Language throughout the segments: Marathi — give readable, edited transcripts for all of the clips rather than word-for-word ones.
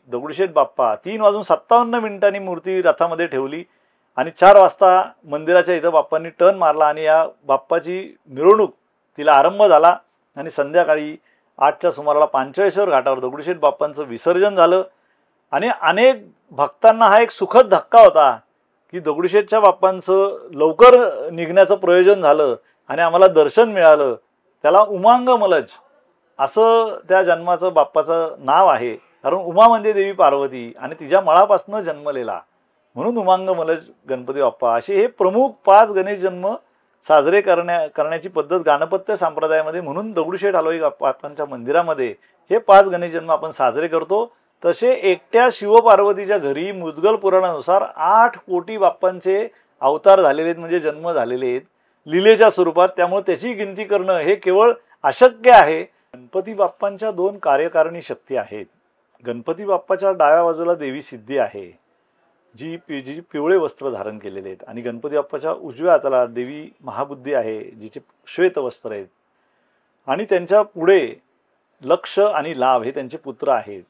दगडूशेठ बाप्पा 3:57 मूर्ती रथामध्ये ठेवली आणि 4 वाजता मंदिराच्या इथं बाप्पांनी टर्न मारला आणि या बाप्पाची मिरवणूक तिला आरंभ झाला आणि संध्याकाळी 8च्या सुमाराला पांचळेश्वर घाटावर दगडूशेठ बाप्पांचं विसर्जन झालं. आणि अनेक भक्तांना हा एक सुखद धक्का होता की दगडूशेठच्या बाप्पांचं लवकर निघण्याचं प्रयोजन झालं आणि आम्हाला दर्शन मिळालं. त्याला उमांग मलज असं त्या जन्माचं बाप्पाचं नाव आहे, कारण उमा म्हणजे देवी पार्वती आणि तिच्या मळापासून जन्मलेला, म्हणून उमांग मलज गणपती बाप्पा. असे हे प्रमुख 5 गणेश जन्म साजरे करण्याची पद्धत गाणपत्य संप्रदायामध्ये, म्हणून दगडूशेठ हलवाई बाप्पांच्या मंदिरामध्ये हे 5 गणेश जन्म आपण साजरे करतो. तसे एकट्या शिवपार्वतीच्या घरी मुद्गल पुराणानुसार 8 कोटी बाप्पांचे अवतार झालेले आहेत, म्हणजे जन्म झालेले आहेत लीलेच्या स्वरूपात. त्यामुळे त्याची गिनती करणं हे केवळ अशक्य आहे. गणपती बाप्पांच्या 2 कार्यकारिणी शक्ती आहेत. गणपती बाप्पाच्या डाव्या बाजूला देवी सिद्धी आहे, जी पिवळे वस्त्र धारण केलेले आहेत, आणि गणपती बाप्पाच्या उजव्या हाताला देवी महाबुद्धी आहे, जिचे श्वेत वस्त्र आहेत, आणि त्यांच्या पुढे लक्ष आणि लाभ हे त्यांचे पुत्र आहेत.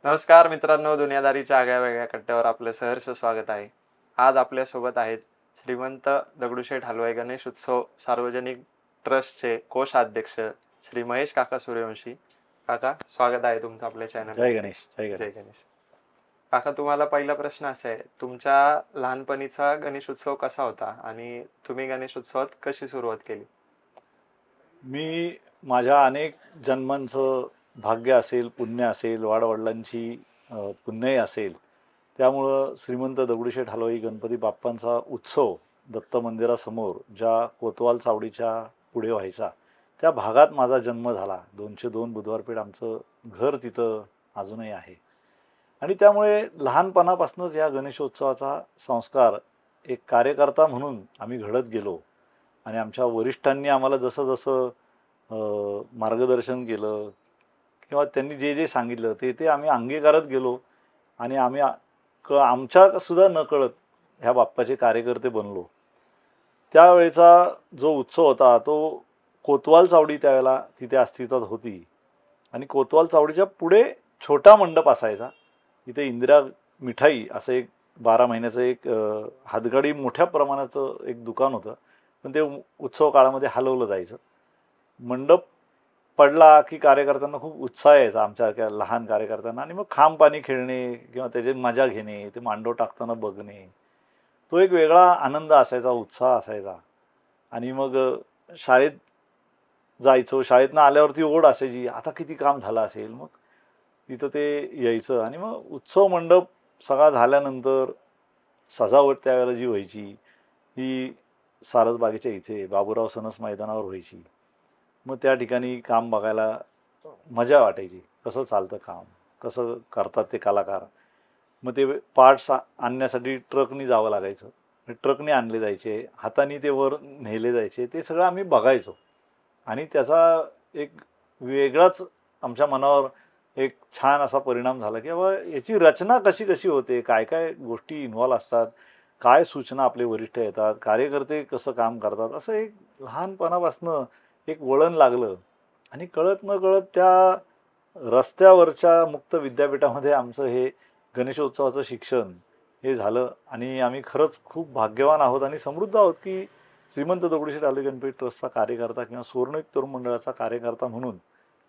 नमस्कार मित्रांनो, दुनियादारीच्या आगळ्या वेगळ्या कट्ट्यावर आपले सहर्ष स्वागत आहे. आज आपल्यासोबत आहेत श्रीमंत दगडूशेठ हलवाई गणेश उत्सव सार्वजनिक ट्रस्टचे कोषाध्यक्ष श्री महेश काका सूर्यवंशी. काका, स्वागत आहे तुमचं आपल्या चॅनल. जय गणेश. जय गणेश. काका, तुम्हाला पहिला प्रश्न असा आहे, तुमच्या लहानपणीचा गणेश उत्सव कसा होता आणि तुम्ही गणेश उत्सवात कशी सुरुवात केली? मी माझ्या अनेक जन्मांचं भाग्य असेल, पुण्य असेल, वाडवडिलांची पुण्यही असेल, त्यामुळं श्रीमंत दगडूशेठ हलवाई गणपती बाप्पांचा उत्सव दत्त मंदिरासमोर ज्या कोतवाल चावडीच्या पुढे व्हायचा त्या भागात माझा जन्म झाला. 202 बुधवारपेठ आमचं घर तिथं अजूनही आहे, आणि त्यामुळे लहानपणापासूनच या गणेशोत्सवाचा संस्कार एक कार्यकर्ता म्हणून आम्ही घडत गेलो. आणि आमच्या वरिष्ठांनी आम्हाला जसं जसं मार्गदर्शन केलं किंवा त्यांनी जे जे सांगितलं ते आम्ही अंगीकारत गेलो, आणि आम्ही आमच्या सुद्धा न कळत ह्या बाप्पाचे कार्यकर्ते बनलो. त्यावेळेचा जो उत्सव होता तो कोतवाल चावडी त्यावेळेला तिथे अस्तित्वात होती, आणि कोतवाल चावडीच्या पुढे छोटा मंडप असायचा. तिथे इंदिरा मिठाई असं एक 12 महिन्याचं एक हातगाडी मोठ्या प्रमाणाचं एक दुकान होतं, पण ते उत्सव काळामध्ये हलवलं जायचं. मंडप पडला की कार्यकर्त्यांना खूप उत्साह यायचा, आमच्या लहान कार्यकर्त्यांना, आणि मग खांब पाणी खेळणे किंवा त्याची मजा घेणे, ते मांडव टाकताना बघणे, तो एक वेगळा आनंद असायचा, उत्साह असायचा. आणि मग शाळेत जायचो, शाळेतनं आल्यावरती ओढ असायची, आता किती काम झालं असेल, मग तिथं ते यायचं. आणि मग उत्सव मंडप सगळा झाल्यानंतर सजावट त्यावेळेला जी व्हायची ती सारसबागेच्या इथे बाबूराव सणस मैदानावर व्हायची. मग त्या ठिकाणी काम बघायला मजा वाटायची, कसं चालतं काम, कसं करतात ते कलाकार. मग ते पार्ट्स आणण्यासाठी ट्रकनी जावं लागायचं, ट्रकने आणले जायचे, हाताने ते वर नेले जायचे, ते सगळं आम्ही बघायचो. आणि त्याचा एक वेगळाच आमच्या मनावर एक छान असा परिणाम झाला की बाबा याची रचना कशी कशी होते, काय काय गोष्टी इन्व्हॉल्व असतात, काय सूचना आपले वरिष्ठ येतात, कार्यकर्ते कसं काम करतात, असं एक लहानपणापासनं एक वळण लागलं. आणि कळत न कळत त्या रस्त्यावरच्या मुक्त विद्यापीठामध्ये आमचं हे गणेशोत्सवाचं शिक्षण हे झालं. आणि आम्ही खरंच खूप भाग्यवान आहोत आणि समृद्ध आहोत की श्रीमंत दगडूशेठ हलवाई गणपती ट्रस्टचा कार्यकर्ता किंवा सुवर्णयुग तरुण मंडळाचा कार्यकर्ता म्हणून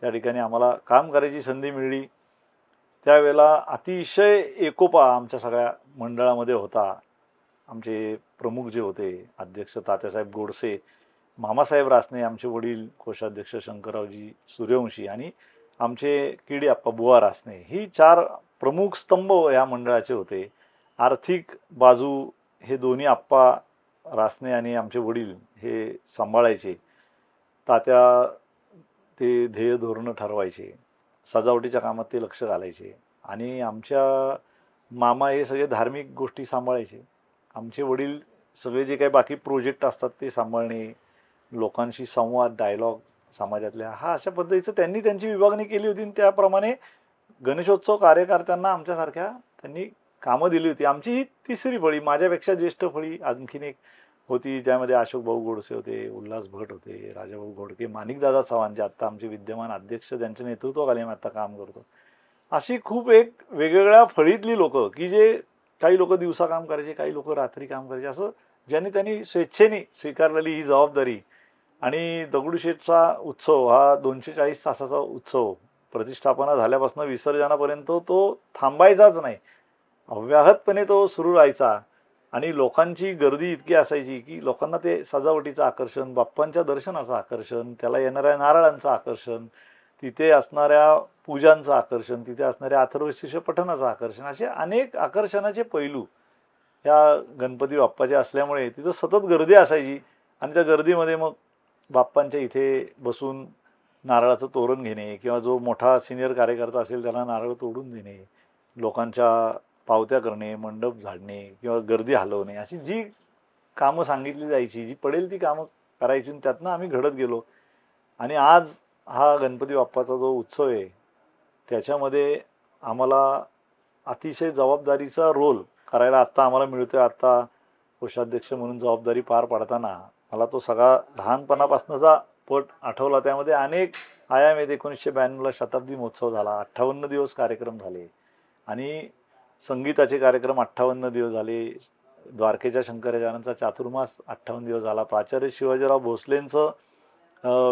त्या ठिकाणी आम्हाला काम करायची संधी मिळली. त्यावेळेला अतिशय एकोपा आमच्या सगळ्या मंडळामध्ये होता. आमचे प्रमुख जे होते अध्यक्ष तात्यासाहेब गोडसे, मामासाहेब रासने, आमचे वडील कोषाध्यक्ष शंकररावजी सूर्यवंशी, आणि आमचे किडी आप्पा बुवा रासने, ही 4 प्रमुख स्तंभ या मंडळाचे होते. आर्थिक बाजू हे दोन्ही आप्पा रासने आणि आमचे वडील हे सांभाळायचे. तात्या ते ध्येय धोरणं ठरवायचे, सजावटीच्या कामात ते लक्ष घालायचे, आणि आमच्या मामा हे सगळे धार्मिक गोष्टी सांभाळायचे. आमचे वडील सगळे जे काही बाकी प्रोजेक्ट असतात ते सांभाळणे, लोकांशी संवाद, डायलॉग समाजातल्या, हा अशा पद्धतीचं त्यांनी त्यांची विभागणी केली होती. आणि त्याप्रमाणे गणेशोत्सव कार्यकर्त्यांना आमच्यासारख्या त्यांनी कामं दिली होती. आमची ही 3री फळी, माझ्यापेक्षा ज्येष्ठ फळी आणखीन एक होती, ज्यामध्ये अशोक भाऊ गोडसे होते, उल्हास भट होते, राजाभाऊ घोडके, माणिकदादा चव्हाण जे आत्ता आमचे विद्यमान अध्यक्ष, त्यांच्या नेतृत्वाखाली आम्ही आता काम करतो. अशी खूप एक वेगवेगळ्या फळीतली लोकं, की जे काही लोक दिवसा काम करायचे, काही लोक रात्री काम करायचे, असं ज्यांनी त्यांनी स्वेच्छेने स्वीकारलेली ही जबाबदारी. आणि दगडूशेठचा उत्सव हा 240 तासाचा उत्सव प्रतिष्ठापना झाल्यापासून विसर्जनापर्यंत तो थांबायचाच नाही, अव्याहतपणे तो सुरू राहायचा. आणि लोकांची गर्दी इतकी असायची की लोकांना ते सजावटीचं आकर्षण, बाप्पांच्या दर्शनाचं आकर्षण, त्याला येणाऱ्या नारळांचं आकर्षण, तिथे असणाऱ्या पूजांचं आकर्षण, तिथे असणाऱ्या अथर्वशीर्ष पठणाचं आकर्षण, असे अनेक आकर्षणाचे पैलू या गणपती बाप्पाचे असल्यामुळे तिथं सतत गर्दी असायची. आणि त्या गर्दीमध्ये मग बाप्पांच्या इथे बसून नारळाचं तोरण घेणे, किंवा जो मोठा सिनियर कार्यकर्ता असेल त्याला नारळ तोडून देणे, लोकांच्या पावत्या करणे, मंडप झाडणे किंवा गर्दी हलवणे, अशी जी कामं सांगितली जायची, जी पडेल ती कामं करायची, आणि त्यातनं आम्ही घडत गेलो. आणि आज हा गणपती बाप्पाचा जो उत्सव आहे त्याच्यामध्ये आम्हाला अतिशय जबाबदारीचा रोल करायला आत्ता आम्हाला मिळतोय. आत्ता कोषाध्यक्ष म्हणून जबाबदारी पार पाडताना मला तो सगळा लहानपणापासूनचा पट आठवला. त्यामध्ये अनेक आयाम आहेत. 1992ला शताब्दी महोत्सव झाला, 58 दिवस कार्यक्रम झाले, आणि संगीताचे कार्यक्रम 58 दिवस झाले. द्वारकेच्या शंकराचार्यांचा चातुर्मास 58 दिवस झाला. प्राचार्य शिवाजीराव भोसलेंचं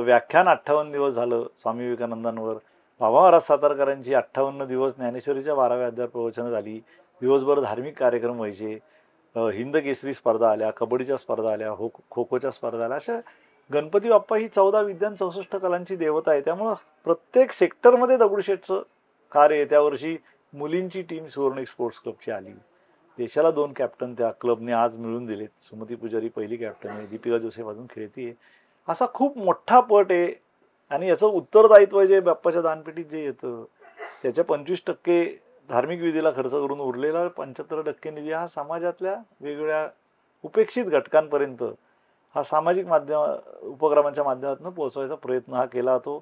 व्याख्यान 58 दिवस झालं स्वामी विवेकानंदांवर. बाबा महाराज सातारकरांची 58 दिवस ज्ञानेश्वरीच्या 12व्या अध्याय प्रवचनं झाली. दिवसभर धार्मिक कार्यक्रम व्हायचे. हिंद केसरी स्पर्धा आल्या, कबड्डीच्या स्पर्धा आल्या, खो खोच्या स्पर्धा आल्या. अशा गणपती बाप्पा ही 14 विद्यान 64 कलांची देवता आहे. त्यामुळं प्रत्येक सेक्टरमध्ये दगडूशेठचं कार्य आहे. त्यावर्षी मुलींची टीम सुवर्ण स्पोर्ट्स क्लबची आली. देशाला 2 कॅप्टन त्या क्लबने आज मिळून दिलेत. सुमती पुजारी पहिली कॅप्टन आहे, दीपिका जोसेफ अजून खेळतीये. असा खूप मोठा पट आहे. आणि याचं उत्तरदायित्व जे बाप्पाच्या दानपेटीत जे येतं त्याच्या 25% धार्मिक विधीला खर्च करून उरलेला 75% निधी हा समाजातल्या वेगवेगळ्या उपेक्षित घटकांपर्यंत हा सामाजिक उपक्रमांच्या माध्यमातून पोहोचवायचा प्रयत्न हा केला जातो.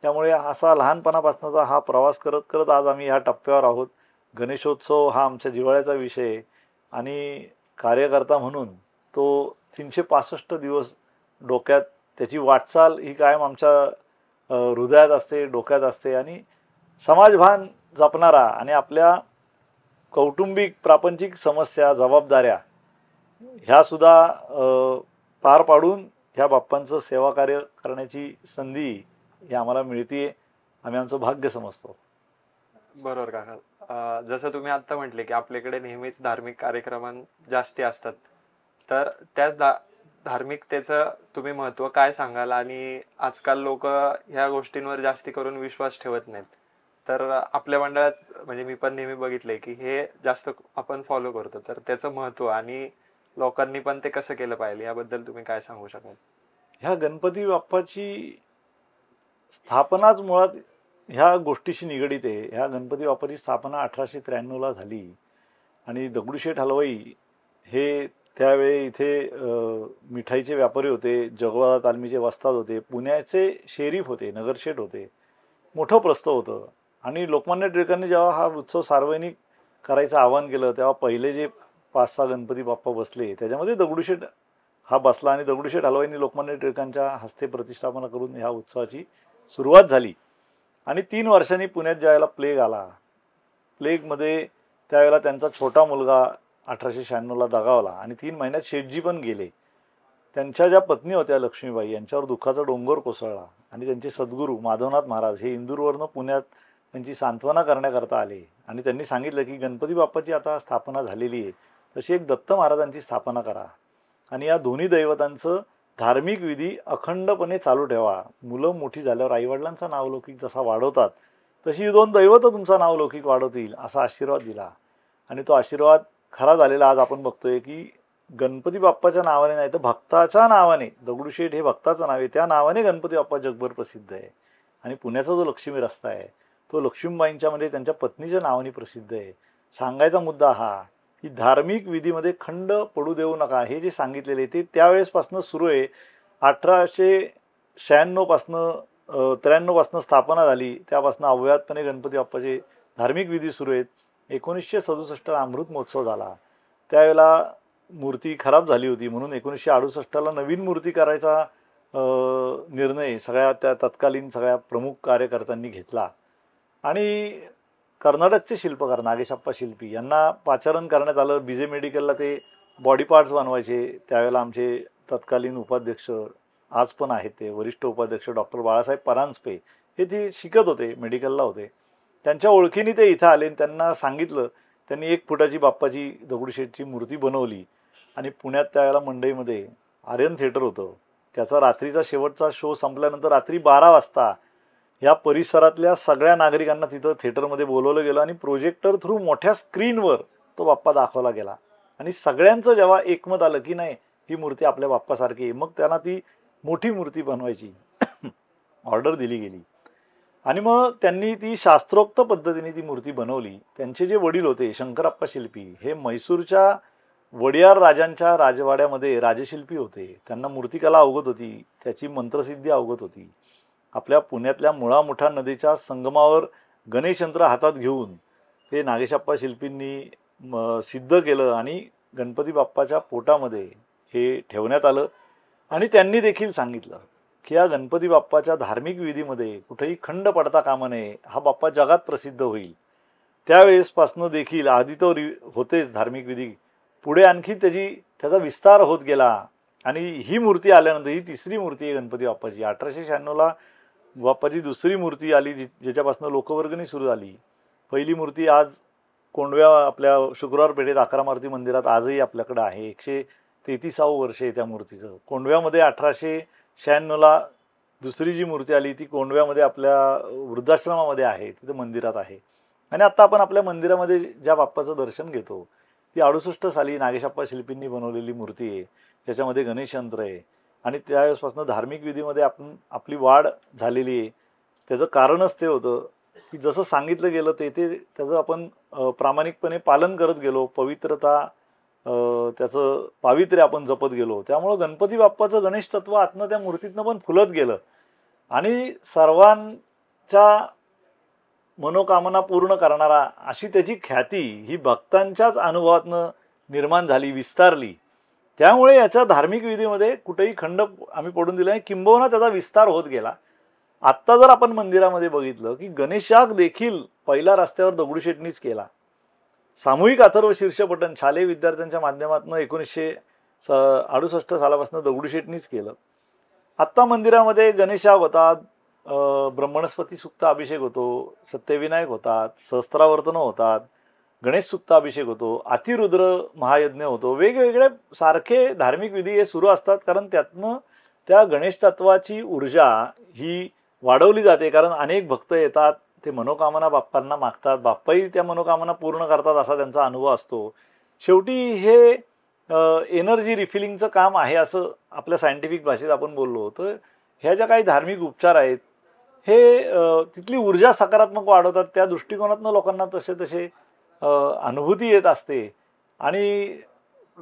त्यामुळे असा लहानपणापासूनचा हा प्रवास करत करत आज आम्ही ह्या टप्प्यावर आहोत. गणेशोत्सव हा आमच्या जिव्हाळ्याचा विषय आहे, आणि कार्यकर्ता म्हणून तो 365 दिवस डोक्यात त्याची वाटचाल ही कायम आमच्या हृदयात असते, डोक्यात असते. आणि समाजभान जपणारा आणि आपल्या कौटुंबिक प्रापंचिक समस्या, जबाबदाऱ्या ह्या सुद्धा पार पाडून ह्या बाप्पांचं सेवा कार्य करण्याची संधी ही आम्हाला मिळते. आम्ही आमचं भाग्य समजतो. बरोबर काका. जसं तुम्ही आता म्हटले की आपल्याकडे नेहमीच धार्मिक कार्यक्रम जास्ती असतात, तर त्याच धार्मिकतेचं तुम्ही महत्त्व काय सांगाल? आणि आजकाल लोक ह्या गोष्टींवर जास्ती करून विश्वास ठेवत नाहीत, तर आपल्या मंडळात म्हणजे मी पण नेहमी बघितलंय की हे जास्त आपण फॉलो करतो, तर त्याचं महत्त्व आणि लोकांनी पण ते कसं केलं पाहिजे याबद्दल तुम्ही काय सांगू शकाल? ह्या गणपती बाप्पाची स्थापनाच मुळात ह्या गोष्टीशी निगडीत आहे. ह्या गणपती बाप्पाची स्थापना 1893ला झाली. आणि दगडूशेठ हलवाई हे त्यावेळी इथे मिठाईचे व्यापारी होते, जगवादा तालमीचे वस्ताद होते, पुण्याचे शेरीफ होते, नगरशेठ होते. मोठं प्रस्ताव होतं. आणि लोकमान्य टिळकांनी जेव्हा हा उत्सव सार्वजनिक करायचं आवाहन केलं तेव्हा पहिले जे 5-6 गणपती बाप्पा बसले त्याच्यामध्ये दगडूशेठ हा बसला. आणि दगडूशेठ हलवाईंनी लोकमान्य टिळकांच्या हस्ते प्रतिष्ठापना करून ह्या उत्सवाची सुरुवात झाली. आणि 3 वर्षांनी पुण्यात ज्यावेळेला प्लेग आला, प्लेगमध्ये त्यावेळेला त्यांचा छोटा मुलगा 1896ला दगावला आणि 3 महिन्यात शेठजी पण गेले. त्यांच्या ज्या पत्नी होत्या लक्ष्मीबाई यांच्यावर दुःखाचा डोंगर कोसळला. आणि त्यांचे सद्गुरू माधवनाथ महाराज हे इंदूरवरनं पुण्यात त्यांची सांत्वना करण्याकरता आले. आणि त्यांनी सांगितलं की गणपती बाप्पाची आता स्थापना झालेली आहे, तशी एक दत्त महाराजांची स्थापना करा. आणि या दोन्ही दैवतांचं धार्मिक विधी अखंडपणे चालू ठेवा. मुलं मोठी झाल्यावर आईवडिलांचा नावलौकिक जसा वाढवतात तशी ही 2 दैवत तुमचा नावलौकिक वाढवतील, असा आशीर्वाद दिला. आणि तो आशीर्वाद खरा झालेला आज आपण बघतोय की गणपती बाप्पाच्या नावाने नाही तर भक्ताच्या नावाने, दगडूशेठ हे भक्ताचं नाव आहे, त्या नावाने गणपती बाप्पा जगभर प्रसिद्ध आहे. आणि पुण्याचा जो लक्ष्मी रस्ता आहे तो लक्ष्मीबाईंच्या म्हणजे त्यांच्या पत्नीच्या नावाने प्रसिद्ध आहे. सांगायचा मुद्दा हा की धार्मिक विधीमध्ये खंड पडू देऊ नका हे जे सांगितलेले ते त्यावेळेसपासून सुरू आहे. 1896 पासनं 93 पासनं स्थापना झाली, त्यापासून अव्याहतपणे गणपती बाप्पाचे धार्मिक विधी सुरू आहेत. 1967ला अमृत महोत्सव झाला. त्यावेळेला मूर्ती खराब झाली होती म्हणून 1968ला नवीन मूर्ती करायचा निर्णय सगळ्या त्या तत्कालीन सगळ्या प्रमुख कार्यकर्त्यांनी घेतला आणि कर्नाटकचे शिल्पकार नागेशप्पा शिल्पी यांना पाचारण करण्यात आलं. बीजे मेडिकलला ते बॉडी पार्ट्स बनवायचे. त्यावेळेला आमचे तत्कालीन उपाध्यक्ष आज पण आहेत ते वरिष्ठ उपाध्यक्ष डॉक्टर बाळासाहेब परांजपे हे ते शिकत होते, मेडिकलला होते. त्यांच्या ओळखीने ते इथं आले आणि त्यांना सांगितलं. त्यांनी 1 फुटाची बाप्पाची दगडूशेठची मूर्ती बनवली आणि पुण्यात त्यावेळेला मंडईमध्ये आर्यन थिएटर होतं. त्याचा रात्रीचा शेवटचा शो संपल्यानंतर रात्री 12 वाजता या परिसरातल्या सगळ्या नागरिकांना तिथं थिएटरमध्ये बोलवलं गेलं आणि प्रोजेक्टर थ्रू मोठ्या स्क्रीनवर तो बाप्पा दाखवला गेला आणि सगळ्यांचं जेव्हा एकमत आलं की नाही ही मूर्ती आपल्या बाप्पासारखी आहे, मग त्यांना ती मोठी मूर्ती बनवायची ऑर्डर दिली गेली आणि मग त्यांनी ती शास्त्रोक्त पद्धतीने ती मूर्ती बनवली. त्यांचे जे वडील होते शंकरप्पा शिल्पी हे म्हैसूरच्या वडियार राजांच्या राजवाड्यामध्ये राजशिल्पी होते. त्यांना मूर्तिकला अवगत होती, त्याची मंत्रसिद्धी अवगत होती. आपल्या पुण्यातल्या मुळा मुठा नदीच्या संगमावर गणेशयंत्र हातात घेऊन ते नागेशप्पा शिल्पींनी सिद्ध केलं आणि गणपती बाप्पाच्या पोटामध्ये हे ठेवण्यात आलं आणि त्यांनी देखील सांगितलं की या गणपती बाप्पाच्या धार्मिक विधीमध्ये कुठेही खंड पडता कामा नये, हा बाप्पा जगात प्रसिद्ध होईल. त्यावेळेसपासनं देखील आधी तो होतेच धार्मिक विधी, पुढे आणखी त्याचा विस्तार होत गेला आणि ही मूर्ती आल्यानंतर ही 3री मूर्ती आहे गणपती बाप्पाची. 1896ला बाप्पाची 2री मूर्ती आली ज्याच्यापासून लोकवर्गणी सुरू झाली. पहिली मूर्ती आज कोंडव्या आपल्या शुक्रवार पेठेत 11 मारुती मंदिरात आजही आपल्याकडे आहे. 133वं वर्ष आहे त्या मूर्तीचं. कोंडव्यामध्ये 1896ला 2री जी मूर्ती आली ती कोंडव्यामध्ये आपल्या वृद्धाश्रमामध्ये आहे, तिथं मंदिरात आहे. आणि आता आपण आपल्या मंदिरामध्ये ज्या बाप्पाचं दर्शन घेतो ती 68 साली नागेशप्पा शिल्पींनी बनवलेली मूर्ती आहे, ज्याच्यामध्ये गणेशयंत्र आहे आणि त्यावेळेसपासून धार्मिक विधीमध्ये आपली वाढ झालेली आहे. त्याचं कारणच ते होतं की जसं सांगितलं गेलं त्याचं आपण प्रामाणिकपणे पालन करत गेलो, पवित्रता त्याचं पावित्र्य आपण जपत गेलो. त्यामुळं गणपती बाप्पाचं गणेश तत्व आतनं त्या मूर्तीतनं पण फुलत गेलं आणि सर्वांच्या मनोकामना पूर्ण करणारा अशी त्याची ख्याती ही भक्तांच्याच अनुभवातनं निर्माण झाली, विस्तारली. त्यामुळे याच्या धार्मिक विधीमध्ये कुठेही खंड आम्ही पडून दिला नाही, किंबहुना त्याचा विस्तार होत गेला. आत्ता जर आपण मंदिरामध्ये बघितलं की गणेशयाग देखील पहिला रस्त्यावर दगडूशेठनीच केला. सामूहिक अथर्व शीर्षपठण शालेय विद्यार्थ्यांच्या माध्यमातून 1968 सालापासून दगडूशेठनीच केलं. आत्ता मंदिरामध्ये गणेशयाग होतात, ब्रह्मणस्पती सुक्त अभिषेक होतो, सत्यविनायक होतात, सहस्त्रावर्तनं होतात, गणेश सुक्त अभिषेक होतो, अतिरुद्र महायज्ञ होतो. वेगवेगळे सारखे धार्मिक विधी हे सुरू असतात कारण त्यातनं त्या गणेश तत्वाची ऊर्जा ही वाढवली जाते. कारण अनेक भक्त येतात, ते मनोकामना बाप्पांना मागतात, बाप्पाही त्या मनोकामना पूर्ण करतात असा त्यांचा अनुभव असतो. शेवटी हे एनर्जी रिफिलिंगचं काम आहे असं आपल्या सायंटिफिक भाषेत आपण बोललो. तर ह्या ज्या काही धार्मिक उपचार आहेत हे तिथली ऊर्जा सकारात्मक वाढवतात. त्या दृष्टिकोनातनं लोकांना तसे अनुभूती येत असते आणि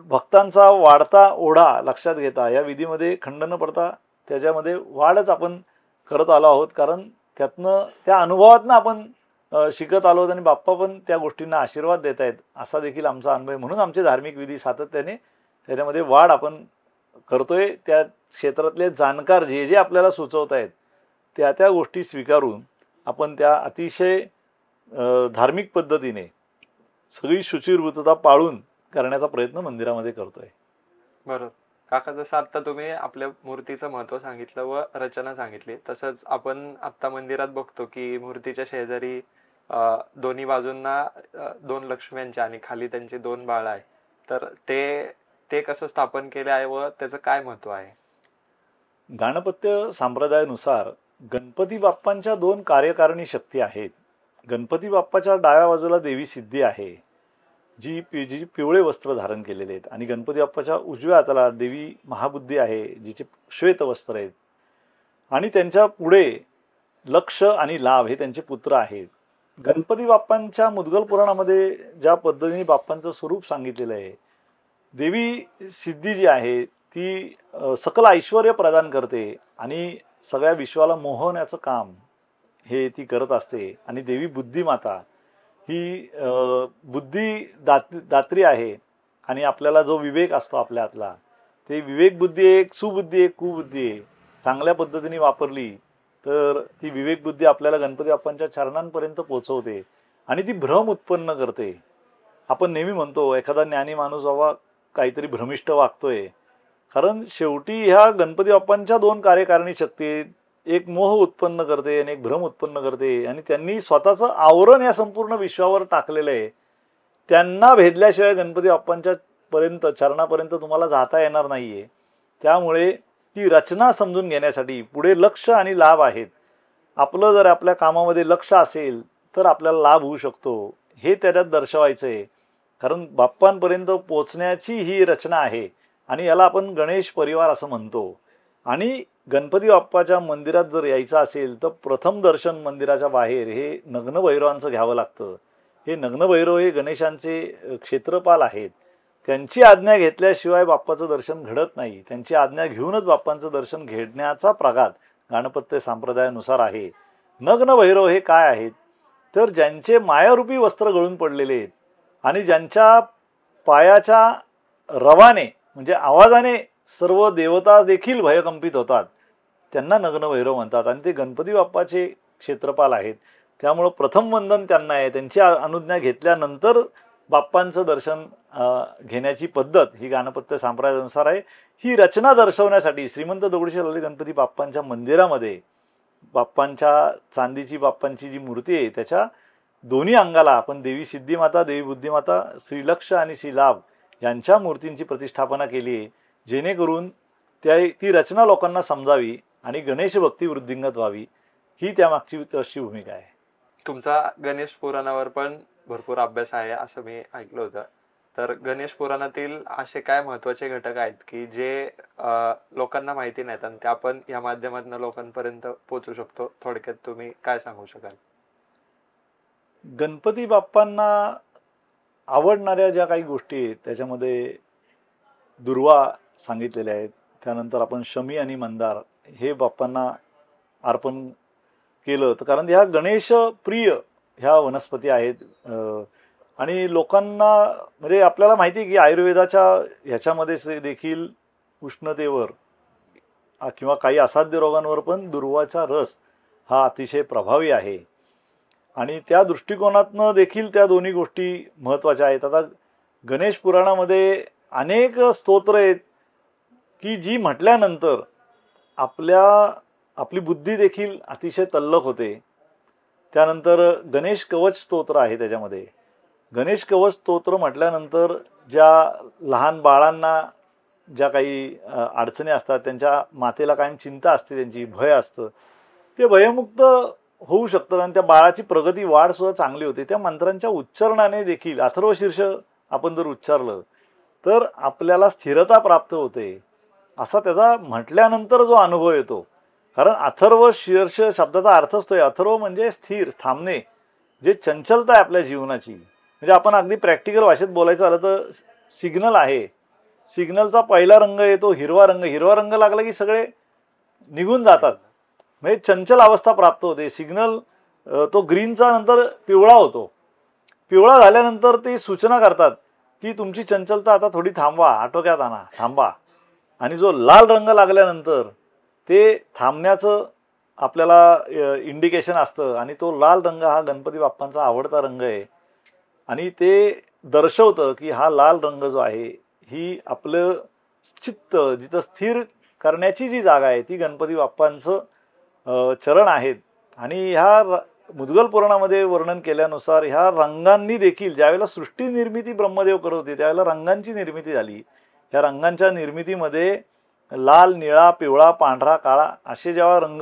भक्तांचा वाढता ओढा लक्षात घेता या विधीमध्ये खंड न पडता त्याच्यामध्ये वाढच आपण करत आलो आहोत. कारण त्यातनं त्या अनुभवातनं आपण शिकत आलो आहोत आणि बाप्पा पण त्या गोष्टींना आशीर्वाद देत आहेत असा देखील आमचा अनुभव आहे. म्हणून आमचे धार्मिक विधी सातत्याने त्याच्यामध्ये वाढ आपण करतोय. त्या क्षेत्रातले जाणकार जे आपल्याला सुचवत आहेत त्या गोष्टी स्वीकारून आपण त्या अतिशय धार्मिक पद्धतीने सगळी शुचिर्भूतता पाळून करण्याचा प्रयत्न मंदिरामध्ये करतोय. बरोबर काका, जसं आता तुम्ही आपल्या मूर्तीचं महत्व सांगितलं व रचना सांगितली, तसंच आपण आता मंदिरात बघतो की मूर्तीच्या शेजारी दोन्ही बाजूंना 2 लक्ष्म्यांच्या आणि खाली त्यांची 2 बाळ आहे. तर ते कसं स्थापन केले आहे व त्याचं काय महत्व आहे? गाणपत्य संप्रदायानुसार गणपती बाप्पांच्या 2 कार्यकारिणी शक्ती आहेत. गणपती बाप्पाच्या डाव्या बाजूला देवी सिद्धी आहे जी पिवळे वस्त्र धारण केलेले आहेत आणि गणपती बाप्पाच्या उजव्या हाताला देवी महाबुद्धी आहे जिचे श्वेत वस्त्र आहेत आणि त्यांच्या पुढे लक्ष आणि लाभ हे त्यांचे पुत्र आहेत. गणपती बाप्पांच्या मुद्गल पुराणामध्ये ज्या पद्धतीने बाप्पांचं स्वरूप सांगितलेलं आहे, देवी सिद्धी जी आहे ती सकल ऐश्वर्य प्रदान करते आणि सगळ्या विश्वाला मोहवण्याचं काम हे ती करत असते. आणि देवी बुद्धिमाता ही बुद्धी दात्री आहे आणि आपल्याला जो विवेक असतो आपल्या आतला, ते विवेक बुद्धी एक, सुबुद्धी एक, कुबुद्धी आहे, चांगल्या पद्धतीने वापरली तर ती विवेक बुद्धी आपल्याला गणपती बाप्पांच्या चरणांपर्यंत पोहोचवते आणि ती भ्रम उत्पन्न करते. आपण नेहमी म्हणतो एखादा ज्ञानी माणूस बाबा काहीतरी भ्रमिष्ट वागतोय, कारण शेवटी ह्या गणपती बाप्पांच्या दोन कार्यकारिणी शक्ती, एक मोह उत्पन्न करते आणि एक भ्रम उत्पन्न करते, आणि त्यांनी स्वतःचं आवरण या संपूर्ण विश्वावर टाकलेलं आहे. त्यांना भेदल्याशिवाय गणपती बाप्पांच्या चरणापर्यंत तुम्हाला जाता येणार नाहीये. त्यामुळे ती रचना समजून घेण्यासाठी पुढे लक्ष आणि लाभ आहेत. आपलं जर आपल्या कामामध्ये लक्ष असेल तर आपल्याला लाभ होऊ शकतो, हे त्याच्यात दर्शवायचं आहे. कारण बाप्पांपर्यंत पोचण्याची ही रचना आहे आणि याला आपण गणेश परिवार असं म्हणतो. आणि गणपती बाप्पाच्या मंदिरात जर यायचं असेल तर प्रथम दर्शन मंदिराच्या बाहेर हे नग्न भैरवांचं घ्यावं लागतं. हे नग्न भैरव हे गणेशांचे क्षेत्रपाल आहेत. त्यांची आज्ञा घेतल्याशिवाय बाप्पाचं दर्शन घडत नाही. त्यांची आज्ञा घेऊनच बाप्पांचं दर्शन घेण्याचा प्रघात गाणपत्य संप्रदायानुसार आहे. नग्न भैरव हे काय आहेत तर ज्यांचे मायारूपी वस्त्र गळून पडलेले आहेत आणि ज्यांच्या पायाच्या रवाने म्हणजे आवाजाने सर्व देवता देखील भयकंपित होतात, त्यांना नग्न भैरव म्हणतात आणि ते गणपती बाप्पाचे क्षेत्रपाल आहेत. त्यामुळं प्रथम वंदन त्यांना आहे. त्यांची अनुज्ञा घेतल्यानंतर बाप्पांचं दर्शन घेण्याची पद्धत ही गाणपत्य संप्रदायानुसार आहे. ही रचना दर्शवण्यासाठी श्रीमंत दगडूशेठ हलवाई गणपती बाप्पांच्या मंदिरामध्ये बाप्पांच्या चांदीची बाप्पांची जी मूर्ती आहे त्याच्या दोन्ही अंगाला आपण देवी सिद्धिमाता, देवी बुद्धिमाता, श्रीलक्ष आणि श्रीलाभ यांच्या मूर्तींची प्रतिष्ठापना केली आहे, जेणेकरून ती रचना लोकांना समजावी आणि गणेश भक्ती वृद्धिंगत व्हावी, ही त्यामागची अशी भूमिका आहे. तुमचा गणेश पुराणावर पण भरपूर अभ्यास आहे असं मी ऐकलं होतं. तर गणेश पुराणातील असे काय महत्वाचे घटक आहेत की जे लोकांना माहिती नाहीत आणि ते आपण या माध्यमातून लोकांपर्यंत पोहोचू शकतो? थोडक्यात तुम्ही काय सांगू शकाल? गणपती बाप्पांना आवडणाऱ्या ज्या काही गोष्टी आहेत त्याच्यामध्ये दुर्वा सांगितलेल्या आहेत. त्यानंतर आपण शमी आणि मंदार हे बाप्पांना अर्पण केलं तर कारण ह्या गणेश प्रिय ह्या वनस्पती आहेत. आणि लोकांना म्हणजे आपल्याला माहिती आहे की आयुर्वेदाच्या ह्याच्यामध्ये देखील उष्णतेवर किंवा काही असाध्य रोगांवर पण दुर्वाचा रस हा अतिशय प्रभावी आहे. आणि त्या दृष्टिकोनातनं देखील त्या दोन्ही गोष्टी महत्त्वाच्या आहेत. आता गणेश पुराणामध्ये अनेक स्तोत्र आहेत की जी म्हटल्यानंतर आपली बुद्धी देखील अतिशय तल्लख होते. त्यानंतर गणेश कवच स्तोत्र आहे. त्याच्यामध्ये गणेश कवच स्तोत्र म्हटल्यानंतर ज्या लहान बाळांना ज्या काही अडचणी असतात, त्यांच्या मातेला कायम चिंता असते, त्यांची भय असतं, ते भयमुक्त होऊ शकतं आणि त्या बाळाची प्रगती वाढ सुद्धा चांगली होते. त्या मंत्रांच्या उच्चारणाने देखील अथर्वशीर्ष आपण जर उच्चारलं तर आपल्याला स्थिरता प्राप्त होते, असा त्याचा म्हटल्यानंतर जो अनुभव येतो. कारण अथर्व शीर्ष शब्दाचा अर्थ असतोय, अथर्व म्हणजे स्थिर, थांबणे, जे चंचलता आहे आपल्या जीवनाची. म्हणजे आपण अगदी प्रॅक्टिकल भाषेत बोलायचं झालं तर सिग्नल आहे, सिग्नलचा पहिला रंग येतो हिरवा रंग, हिरवा रंग लागला की सगळे निघून जातात, म्हणजे चंचल अवस्था प्राप्त होते. सिग्नल तो ग्रीनचा नंतर पिवळा होतो, पिवळा झाल्यानंतर ते सूचना करतात की तुमची चंचलता आता थोडी थांबवा, आटोक्यात आणा, थांबा. आणि जो लाल रंग लागल्यानंतर ते थांबण्याचं आपल्याला इंडिकेशन असतं आणि तो लाल रंग हा गणपती बाप्पांचा आवडता रंग आहे. आणि ते दर्शवतं की हा लाल रंग जो आहे ही आपलं चित्त जिथं स्थिर करण्याची जी जागा आहे ती गणपती बाप्पांचं चरण आहेत. आणि ह्या मुद्गल पुराणामध्ये वर्णन केल्यानुसार ह्या रंगांनी देखील ज्यावेळेला सृष्टी निर्मिती ब्रह्मदेव करत होते त्यावेळेला रंगांची निर्मिती झाली. ह्या रंगांच्या निर्मितीमध्ये लाल, निळा, पिवळा, पांढरा, काळा असे जेव्हा रंग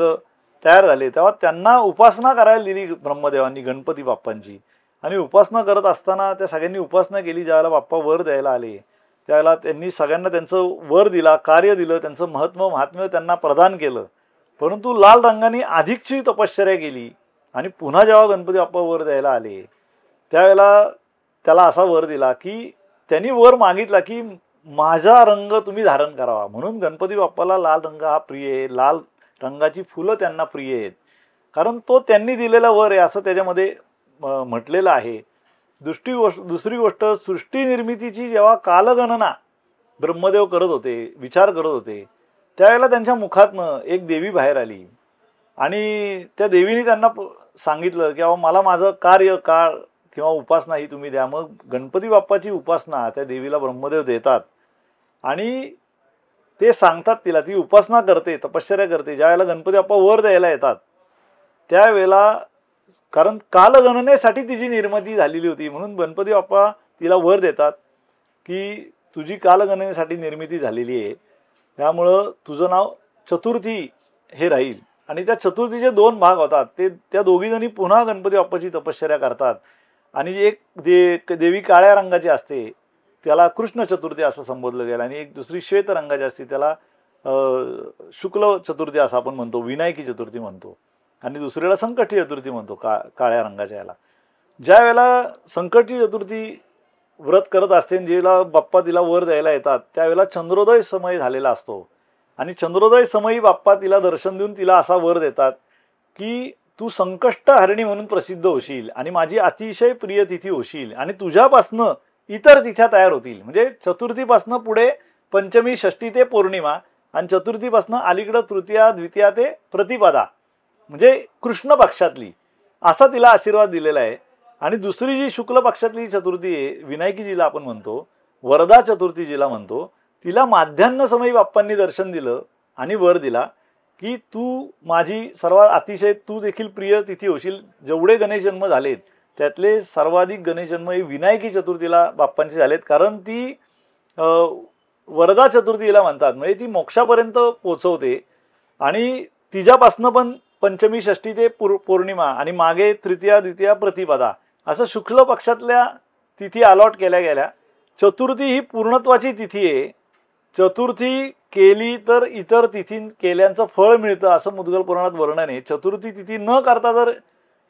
तयार झाले तेव्हा त्यांना उपासना करायला दिली ब्रह्मदेवांनी गणपती बाप्पांची. आणि उपासना करत असताना त्या सगळ्यांनी उपासना केली. ज्यावेळेला बाप्पा वर द्यायला आले त्यावेळेला त्यांनी सगळ्यांना त्यांचं वर दिला, कार्य दिलं, त्यांचं महात्म्य त्यांना प्रदान केलं. परंतु लाल रंगाने अधिकची तपश्चर्या केली आणि पुन्हा जेव्हा गणपती बाप्पा वर द्यायला आले त्यावेळेला त्याला असा वर दिला की त्यांनी वर मागितला की माझा रंग तुम्ही धारण करावा. म्हणून गणपती बाप्पाला लाल रंग हा प्रिय आहे, लाल रंगाची फुलं त्यांना प्रिय आहेत, कारण तो त्यांनी दिलेला वर आहे असं त्याच्यामध्ये म्हटलेलं आहे. दुसरी गोष्ट, सृष्टी निर्मितीची जेव्हा कालगणना ब्रह्मदेव करत होते, विचार करत होते, त्यावेळेला त्यांच्या मुखातनं एक देवी बाहेर आली आणि त्या देवीने त्यांना सांगितलं की बाबा मला माझं कार्य काळ किंवा उपासना ही तुम्ही द्या. मग गणपती बाप्पाची उपासना त्या देवीला ब्रह्मदेव देतात आणि ते सांगतात तिला, ती उपासना करते, तपश्चर्या करते. ज्या वेळेला गणपती बाप्पा वर द्यायला येतात त्यावेळेला, कारण कालगणनेसाठी तिची निर्मिती झालेली होती म्हणून गणपती बाप्पा तिला वर देतात की तुझी कालगणनेसाठी निर्मिती झालेली आहे, त्यामुळं तुझं नाव चतुर्थी हे राहील. आणि त्या चतुर्थीचे 2 भाग होतात. ते त्या दोघीजणी पुन्हा गणपती बाप्पाची तपश्चर्या करतात आणि एक देवी काळ्या रंगाची असते त्याला कृष्ण चतुर्थी असं संबोधलं गेलं आणि एक दुसरी श्वेत रंगाची असते त्याला शुक्ल चतुर्थी असं आपण म्हणतो, विनायकी चतुर्थी म्हणतो, आणि दुसरीला संकटी चतुर्थी म्हणतो काळ्या रंगाच्या याला. ज्या वेळेला संकटी चतुर्थी व्रत करत असते, जेव्हा बाप्पा तिला वर द्यायला येतात त्यावेळेला चंद्रोदय समय झालेला असतो आणि चंद्रोदय समयी बाप्पा तिला दर्शन देऊन तिला असा वर देतात की तू संकष्ट हरिणी म्हणून प्रसिद्ध होशील आणि माझी अतिशय प्रिय तिथी होशील आणि तुझ्यापासनं इतर तिथ्या तयार होतील. म्हणजे चतुर्थीपासनं पुढे पंचमी, षष्ठी ते पौर्णिमा आणि चतुर्थीपासनं अलीकडं तृतीया, द्वितीया ते प्रतिपदा म्हणजे कृष्ण पक्षातली, असा तिला आशीर्वाद दिलेला आहे. आणि दुसरी जी शुक्ल पक्षातली चतुर्थी आहे, विनायकी जिला आपण म्हणतो, वरदा चतुर्थी जिला म्हणतो, तिला माध्यान्ह समयी बाप्पांनी दर्शन दिलं आणि वर दिला की तू माझी सर्वात अतिशय, तू देखील प्रिय तिथी होशील. जेवढे गणेश जन्म झालेत त्यातले सर्वाधिक गणेश जन्म हे विनायकी चतुर्थीला बाप्पांचे झालेत, कारण ती वरदा चतुर्थीला म्हणतात, म्हणजे ती मोक्षापर्यंत पोचवते आणि तिच्यापासनं पण पंचमी, षष्ठी ते पौर्णिमा आणि मागे तृतीया, द्वितीया, प्रतिपदा असं शुक्ल पक्षातल्या तिथी अलॉट केल्या गेल्या. चतुर्थी ही पूर्णत्वाची तिथी आहे. चतुर्थी केली तर इतर तिथी केल्यांचं फळ मिळतं असं मुद्गल पुराणात वर्णन आहे. चतुर्थी तिथी न करता जर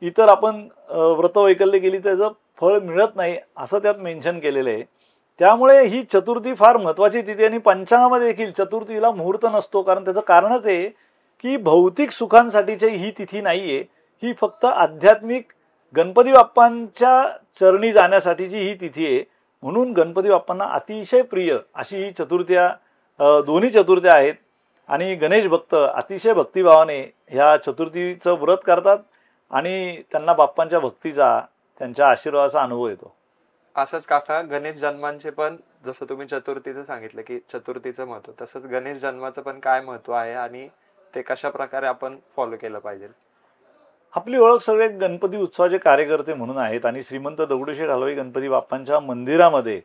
इतर आपण व्रतवैकल्य केली त्याचं फळ मिळत नाही असं त्यात मेन्शन केलेलं आहे. त्यामुळे ही चतुर्थी फार महत्त्वाची तिथी आणि पंचांगामध्ये देखील चतुर्थीला मुहूर्त नसतो, कारण त्याचं कारणच आहे की भौतिक सुखांसाठीची ही तिथी नाहीये, ही फक्त आध्यात्मिक गणपती बाप्पांच्या चरणी जाण्यासाठीची ही तिथी आहे. म्हणून गणपती बाप्पांना अतिशय प्रिय अशी ही चतुर्थ्या, दोन्ही चतुर्थ्या आहेत आणि गणेश भक्त अतिशय भक्तिभावाने ह्या चतुर्थीचं व्रत करतात आणि त्यांना बाप्पांच्या भक्तीचा, त्यांच्या आशीर्वादाचा अनुभव येतो. असंच काका, गणेश जन्मांचे पण जसं तुम्ही चतुर्थीचं सांगितलं की चतुर्थीचं महत्व, तसंच गणेश जन्माचं पण काय महत्व आहे आणि ते कशा प्रकारे आपण फॉलो केलं पाहिजे? आपली ओळख सगळे गणपती उत्सवाचे कार्यकर्ते म्हणून आहेत आणि श्रीमंत दगडूशेठ हलवाई गणपती बाप्पांच्या मंदिरामध्ये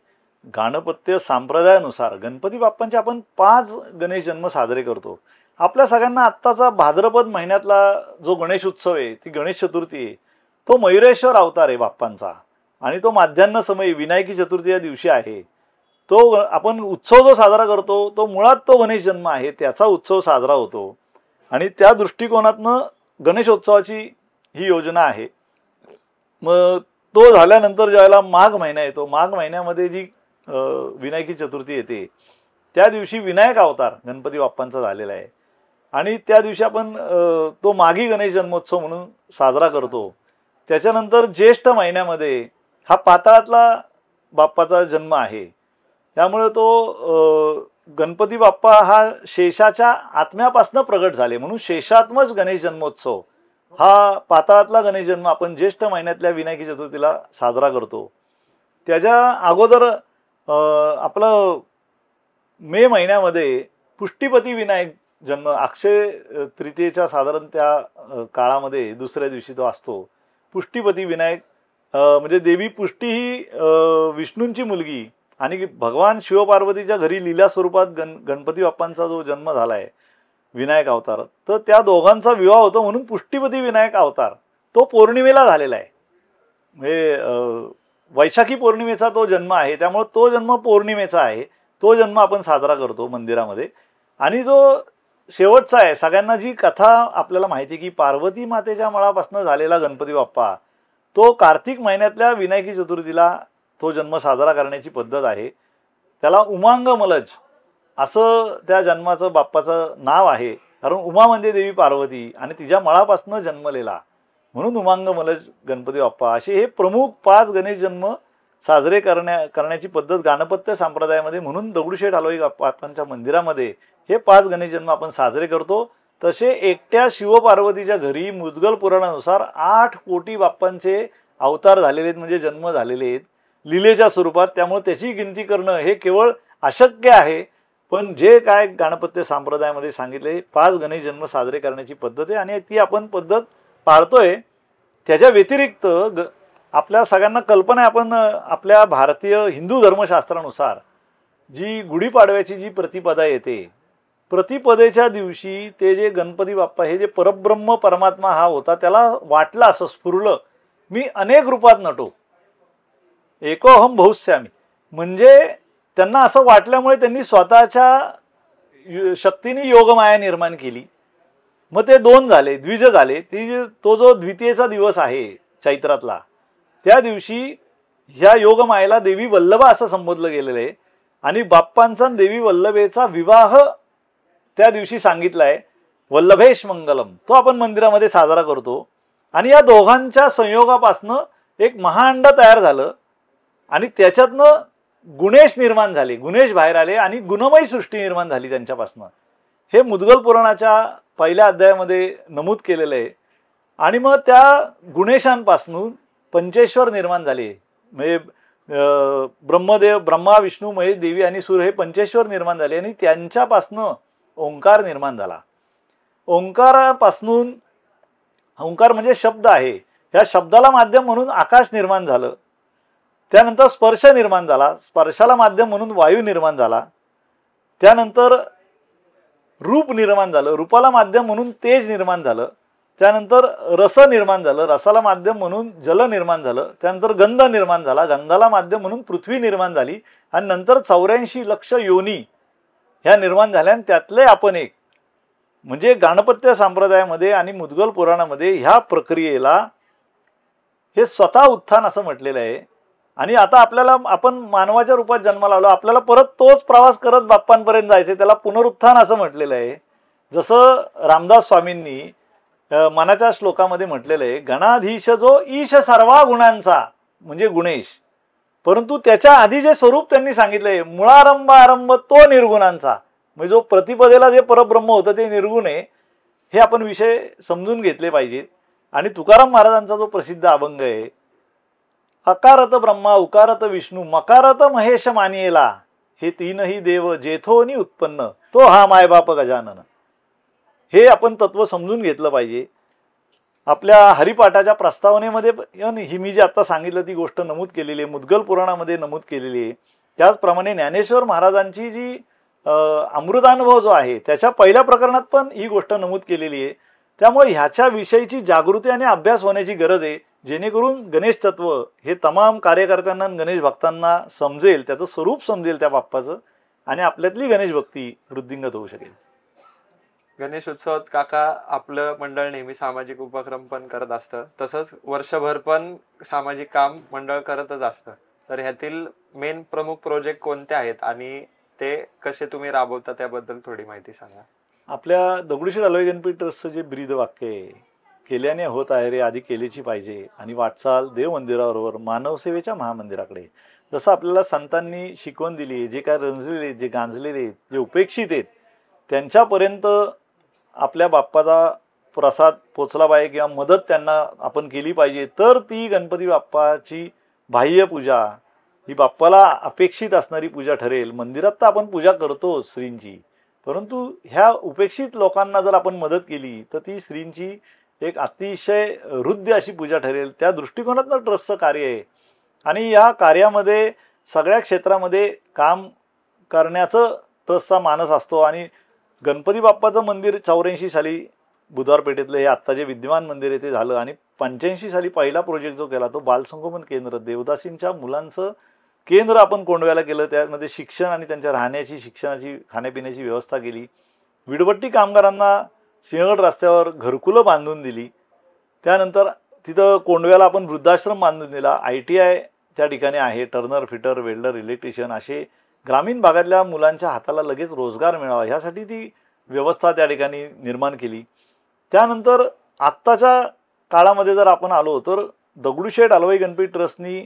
गाणपत्य संप्रदायानुसार गणपती बाप्पांचे आपण 5 गणेश जन्म साजरे करतो. आपल्या सगळ्यांना आत्ताचा भाद्रपद महिन्यातला जो गणेश उत्सव आहे, ती गणेश चतुर्थी आहे, तो मयुरेश्वर अवतार आहे बाप्पांचा आणि तो माध्यान्ह समयी विनायकी चतुर्थी या दिवशी आहे. तो आपण उत्सव जो साजरा करतो तो मुळात तो गणेश जन्म आहे, त्याचा उत्सव साजरा होतो आणि त्या दृष्टिकोनातनं गणेशोत्सवाची ही योजना आहे. मग तो झाल्यानंतर ज्यावेळेला माघ महिना येतो, माघ महिन्यामध्ये जी विनायकी चतुर्थी येते त्या दिवशी विनायक अवतार गणपती बाप्पांचा झालेला आहे आणि त्या दिवशी आपण तो माघी गणेश जन्मोत्सव म्हणून साजरा करतो. त्याच्यानंतर ज्येष्ठ महिन्यामध्ये हा पाताळातला बाप्पाचा जन्म आहे, त्यामुळे तो गणपती बाप्पा हा शेषाच्या आत्म्यापासून प्रगट झाले म्हणून शेषात्मज गणेश जन्मोत्सव हा पाताळातला गणेश जन्म आपण ज्येष्ठ महिन्यातल्या विनायकी चतुर्थीला साजरा करतो. त्याच्या अगोदर आपलं मे महिन्यामध्ये पुष्टीपती विनायक जन्म, अक्षय तृतीयेच्या साधारण त्या काळामध्ये दुसऱ्या दिवशी तो असतो. पुष्टीपती विनायक म्हणजे देवी पुष्टी ही विष्णूंची मुलगी आणि भगवान शिवपार्वतीच्या घरी लीला स्वरूपात गणपती बाप्पांचा जो जन्म झाला आहे विनायक अवतार, तर त्या दोघांचा विवाह होतो म्हणून पुष्टीपती विनायक अवतार तो पौर्णिमेला झालेला आहे. म्हणजे वैशाखी पौर्णिमेचा तो जन्म आहे, त्यामुळे तो जन्म पौर्णिमेचा आहे, तो जन्म आपण साजरा करतो मंदिरामध्ये. आणि जो शेवटचा आहे, सगळ्यांना जी कथा आपल्याला माहिती की पार्वती मातेच्या मळापासून झालेला गणपती बाप्पा, तो कार्तिक महिन्यातल्या विनायकी चतुर्थीला तो जन्म साजरा करण्याची पद्धत आहे. त्याला उमांग मलज असं त्या जन्माचं बाप्पाचं नाव आहे, कारण उमा म्हणजे देवी पार्वती आणि तिच्या मळापासून जन्मलेला म्हणून उमांग मलज गणपती बाप्पा असे हे प्रमुख 5 गणेश जन्म साजरे करण्याची पद्धत गाणपत्य संप्रदायामध्ये, म्हणून दगडूशेठ हलवाई बाप्पांच्या मंदिरामध्ये हे 5 गणेश जन्म आपण साजरे करतो. तसे एकट्या शिवपार्वतीच्या घरी मुद्गल पुराणानुसार 8 कोटी बाप्पांचे अवतार झालेले आहेत, म्हणजे जन्म झालेले आहेत लीलेच्या स्वरूपात. त्यामुळे त्याची गिनती करणं हे केवळ अशक्य आहे. पण जे काय गाणपत्य संप्रदायामध्ये सांगितले 5 गणेश जन्म साजरे करण्याची पद्धत आहे आणि ती आपण पद्धत पाळतोय. त्याच्या व्यतिरिक्त आपल्या सगळ्यांना कल्पना आहे, आपण आपल्या भारतीय हिंदू धर्मशास्त्रानुसार जी गुढीपाडव्याची जी प्रतिपदा येते, प्रतिपदेच्या दिवशी ते जे गणपती बाप्पा हे जे परब्रह्म परमात्मा हा होता, त्याला वाटलं असं स्फुरलं, मी अनेक रूपात नटो, एकोहम बहुस्यामी. म्हणजे त्यांना असं वाटल्यामुळे त्यांनी स्वतःच्या शक्तीने योगमाया निर्माण केली. मग ते 2 झाले, द्विज झाले. तो जो द्वितीयेचा दिवस आहे चैत्रातला, त्या दिवशी ह्या योगमायेला देवी वल्लभा असं संबोधलं गेलेलं आहे. आणि बाप्पांचा देवी वल्लभेचा विवाह त्या दिवशी सांगितलाय, वल्लभेश मंगलम, तो आपण मंदिरामध्ये साजरा करतो. आणि या दोघांच्या संयोगापासनं एक महाअंड तयार झालं आणि त्याच्यातनं गुणेश निर्माण झाले, गुणेश बाहेर आले आणि गुणमयी सृष्टी निर्माण झाली त्यांच्यापासनं. हे मुद्गल पुराणाच्या पहिल्या अध्यायामध्ये नमूद केलेलं आहे. आणि मग त्या गुणेशांपासून पंचेश्वर निर्माण झाले, म्हणजे ब्रह्मदेव, ब्रह्मा, विष्णू, महेश, देवी आणि सूर्य हे पंचेश्वर निर्माण झाले. आणि त्यांच्यापासनं ओंकार निर्माण झाला. ओंकारापासून, ओंकार म्हणजे शब्द आहे, या शब्दाला माध्यम म्हणून आकाश निर्माण झालं. त्यानंतर स्पर्श निर्माण झाला, स्पर्शाला माध्यम म्हणून वायू निर्माण झाला. त्यानंतर रूप निर्माण झालं, रूपाला माध्यम म्हणून तेज निर्माण झालं. त्यानंतर रस निर्माण झालं, रसाला माध्यम म्हणून जल निर्माण झालं. त्यानंतर गंध निर्माण झाला, गंधाला माध्यम म्हणून पृथ्वी निर्माण झाली. आणि नंतर 84 लक्ष योनी ह्या निर्माण झाल्या. आणि त्यातले आपण एक म्हणजे गाणपत्य संप्रदायामध्ये आणि मुद्गल पुराणामध्ये ह्या प्रक्रियेला हे स्वतः उत्थान असं म्हटलेलं आहे. आणि आता आपल्याला, आपण मानवाच्या रूपात जन्माला आलो, आपल्याला परत तोच प्रवास करत बाप्पांपर्यंत जायचे, त्याला पुनरुत्थान असं म्हटलेलं आहे. जसं रामदास स्वामींनी मनाच्या श्लोकामध्ये म्हटलेलं आहे, गणाधीश जो ईश सर्वा गुणांचा म्हणजे गुणेश, परंतु त्याच्या आधी जे स्वरूप त्यांनी सांगितलंय, मुळारंभ आरंभ तो निर्गुणांचा, म्हणजे जो प्रतिपदेला जे परब्रह्म होतं ते निर्गुण आहे. हे आपण विषय समजून घेतले पाहिजेत. आणि तुकाराम महाराजांचा जो प्रसिद्ध अभंग आहे, अकारत ब्रह्मा उकारत विष्णू मकारत महेश मानियेला, हे तीनही देव जेथोनी उत्पन्न तो हा मायबाप गजानन, हे आपण तत्व समजून घेतलं पाहिजे. आपल्या हरिपाठाच्या प्रस्तावनेमध्ये ही मी जी आता सांगितलं ती गोष्ट नमूद केलेली आहे, मुद्गल पुराणामध्ये नमूद केलेली आहे. त्याचप्रमाणे ज्ञानेश्वर महाराजांची जी अमृतानुभव जो आहे त्याच्या पहिल्या प्रकरणात पण ही गोष्ट नमूद केलेली आहे. त्यामुळे ह्याच्या विषयीची जागृती आणि अभ्यास होण्याची गरज आहे, जेणेकरून गणेश तत्व हे तमाम कार्यकर्त्यांना, गणेश भक्तांना समजेल, त्याचं स्वरूप समजेल त्या बाप्पाचं, आणि आपल्यातली गणेश भक्ती वृद्धिंगत होऊ शकेल. गणेश उत्सवात काका आपलं मंडळ नेहमी सामाजिक उपक्रम पण करत असतं, तसंच वर्षभर पण सामाजिक काम मंडळ करतच असतं. तर ह्यातील मेन प्रमुख प्रोजेक्ट कोणते आहेत आणि ते कसे तुम्ही राबवता त्याबद्दल थोडी माहिती सांगा. आपल्या दगडूशेठ हलवाई गणपती ट्रस्टचं जे ब्रीद वाक्य आहे, केल्याने होत आहे रे, आधी केलीची पाहिजे आणि वाटचाल देव मंदिराबरोबर मानवसेवेच्या महामंदिराकडे. जसं आपल्याला संतांनी शिकवण दिली, जे काय रंजलेले, जे गांजलेले, जे उपेक्षित आहेत त्यांच्यापर्यंत आपल्या बाप्पाचा प्रसाद पोचला पाहिजे किंवा मदत त्यांना आपण केली पाहिजे, तर ती गणपती बाप्पाची बाह्य पूजा ही बाप्पाला अपेक्षित असणारी पूजा ठरेल. मंदिरात तर आपण पूजा करतो श्रींची, परंतु ह्या उपेक्षित लोकांना जर आपण मदत केली तर ती श्रींची एक अतिशय हृद्य अशी पूजा ठरेल. त्या दृष्टिकोनातनं ट्रस्टचं कार्य आहे. आणि या कार्यामध्ये सगळ्या क्षेत्रामध्ये काम करण्याचं ट्रस्टचा मानस असतो. आणि गणपती बाप्पाचं मंदिर 84 साली बुधवार पेठेतलं हे आत्ता जे विद्यमान मंदिर आहे ते झालं. आणि 85 साली पहिला प्रोजेक्ट जो केला तो बालसंगोपन केंद्र, देवदासींच्या मुलांचं केंद्र आपण कोंडव्याला केलं. त्यामध्ये शिक्षण आणि त्यांच्या राहण्याची, शिक्षणाची, खाण्यापिण्याची व्यवस्था केली. वीडपट्टी कामगारांना सिंहगड रस्त्यावर घरकुलं बांधून दिली. त्यानंतर तिथं कोंडव्याला आपण वृद्धाश्रम बांधून दिला. ITI त्या ठिकाणी आहे, टर्नर, फिटर, वेल्डर, इलेक्ट्रिशियन असे ग्रामीण भागातल्या मुलांच्या हाताला लगेच रोजगार मिळावा ह्यासाठी ती व्यवस्था त्या ठिकाणी निर्माण केली. त्यानंतर आत्ताच्या काळामध्ये जर आपण आलो तर दगडूशेठ हलवाई गणपती ट्रस्टनी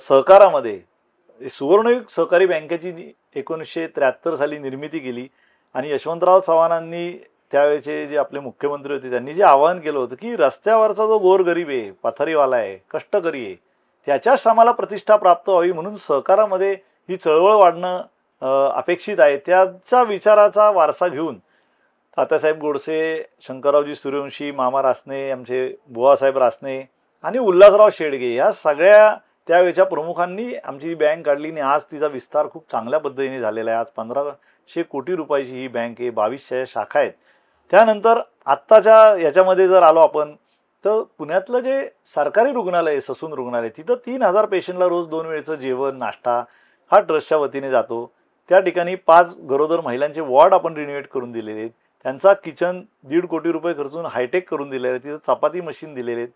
सहकारामध्ये सुवर्णयुग सहकारी बँकेची 1973 साली निर्मिती केली आणि यशवंतराव चव्हाणांनी त्यावेळेचे जे आपले मुख्यमंत्री होते त्यांनी जे आवाहन केलं होतं की रस्त्यावरचा जो गोरगरीब आहे, पथारीवाला आहे, कष्टकरी आहे, त्याच्या श्रमाला प्रतिष्ठा प्राप्त व्हावी म्हणून सहकारामध्ये ही चळवळ वाढणं अपेक्षित आहे. त्याच्या विचाराचा वारसा घेऊन तात्यासाहेब गोडसे, शंकररावजी सूर्यवंशी, मामा रासने, आमचे बुवासाहेब रासने आणि उल्हासराव शेडगे या सगळ्या त्यावेळेच्या प्रमुखांनी आमची बँक काढली आणि आज तिचा विस्तार खूप चांगल्या पद्धतीने झालेला आहे. आज 1500 कोटी रुपयाची ही बँक आहे, 22 शाखा आहेत. त्यानंतर आत्ताच्या याच्यामध्ये जर आलो आपण तर पुण्यातलं जे सरकारी रुग्णालय ससून रुग्णालय तिथं 3000 पेशंटला रोज 2 वेळचं जेवण नाश्ता हा ट्रस्टच्या वतीने जातो. त्या ठिकाणी 5 गरोदर महिलांचे वॉर्ड आपण रिनोव्हेट करून दिलेले आहेत. त्यांचा किचन 1.5 कोटी रुपये खर्चून हायटेक करून दिलेले आहे. तिथं चपाती मशीन दिलेले आहेत,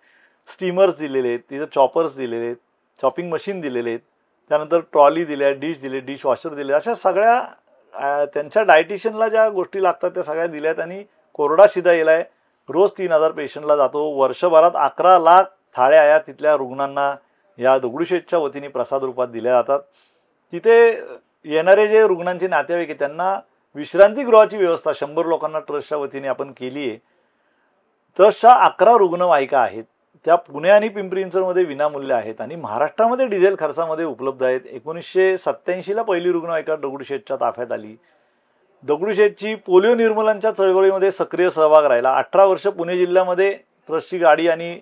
स्टीमर्स दिलेले आहेत, तिथं चॉपर्स दिलेले आहेत, चॉपिंग मशीन दिलेले आहेत, त्यानंतर ट्रॉली दिल्या, डिश दिले, डिश वॉशर दिले, अशा सगळ्या त्यांच्या डायटिशियनला ज्या गोष्टी लागतात त्या सगळ्या दिल्यात आणि कोरडा शिदा येलाय. रोज 3000 पेशंटला जातो. वर्षभरात 11 लाख थाळ्या या तिथल्या रुग्णांना या दगडूशेठच्या वतीने प्रसाद रूपात दिल्या जातात. तिथे येणारे जे रुग्णांचे नातेवाईक आहेत त्यांना विश्रांतीगृहाची व्यवस्था 100 लोकांना ट्रस्टच्या वतीने आपण केली आहे. ट्रस्टच्या 11 रुग्णवाहिका आहेत, त्या पुणे आणि पिंपरी चिंचवडमध्ये विनामूल्य आहेत आणि महाराष्ट्रामध्ये डिझेल खर्चामध्ये उपलब्ध आहेत. 1987ला पहिली रुग्णवाहिका दगडूशेठच्या ताफ्यात आली. दगडूशेठची पोलिओ निर्मूलनाच्या चळवळीमध्ये सक्रिय सहभाग राहिला. 18 वर्ष पुणे जिल्ह्यामध्ये ट्रस्टची गाडी आणि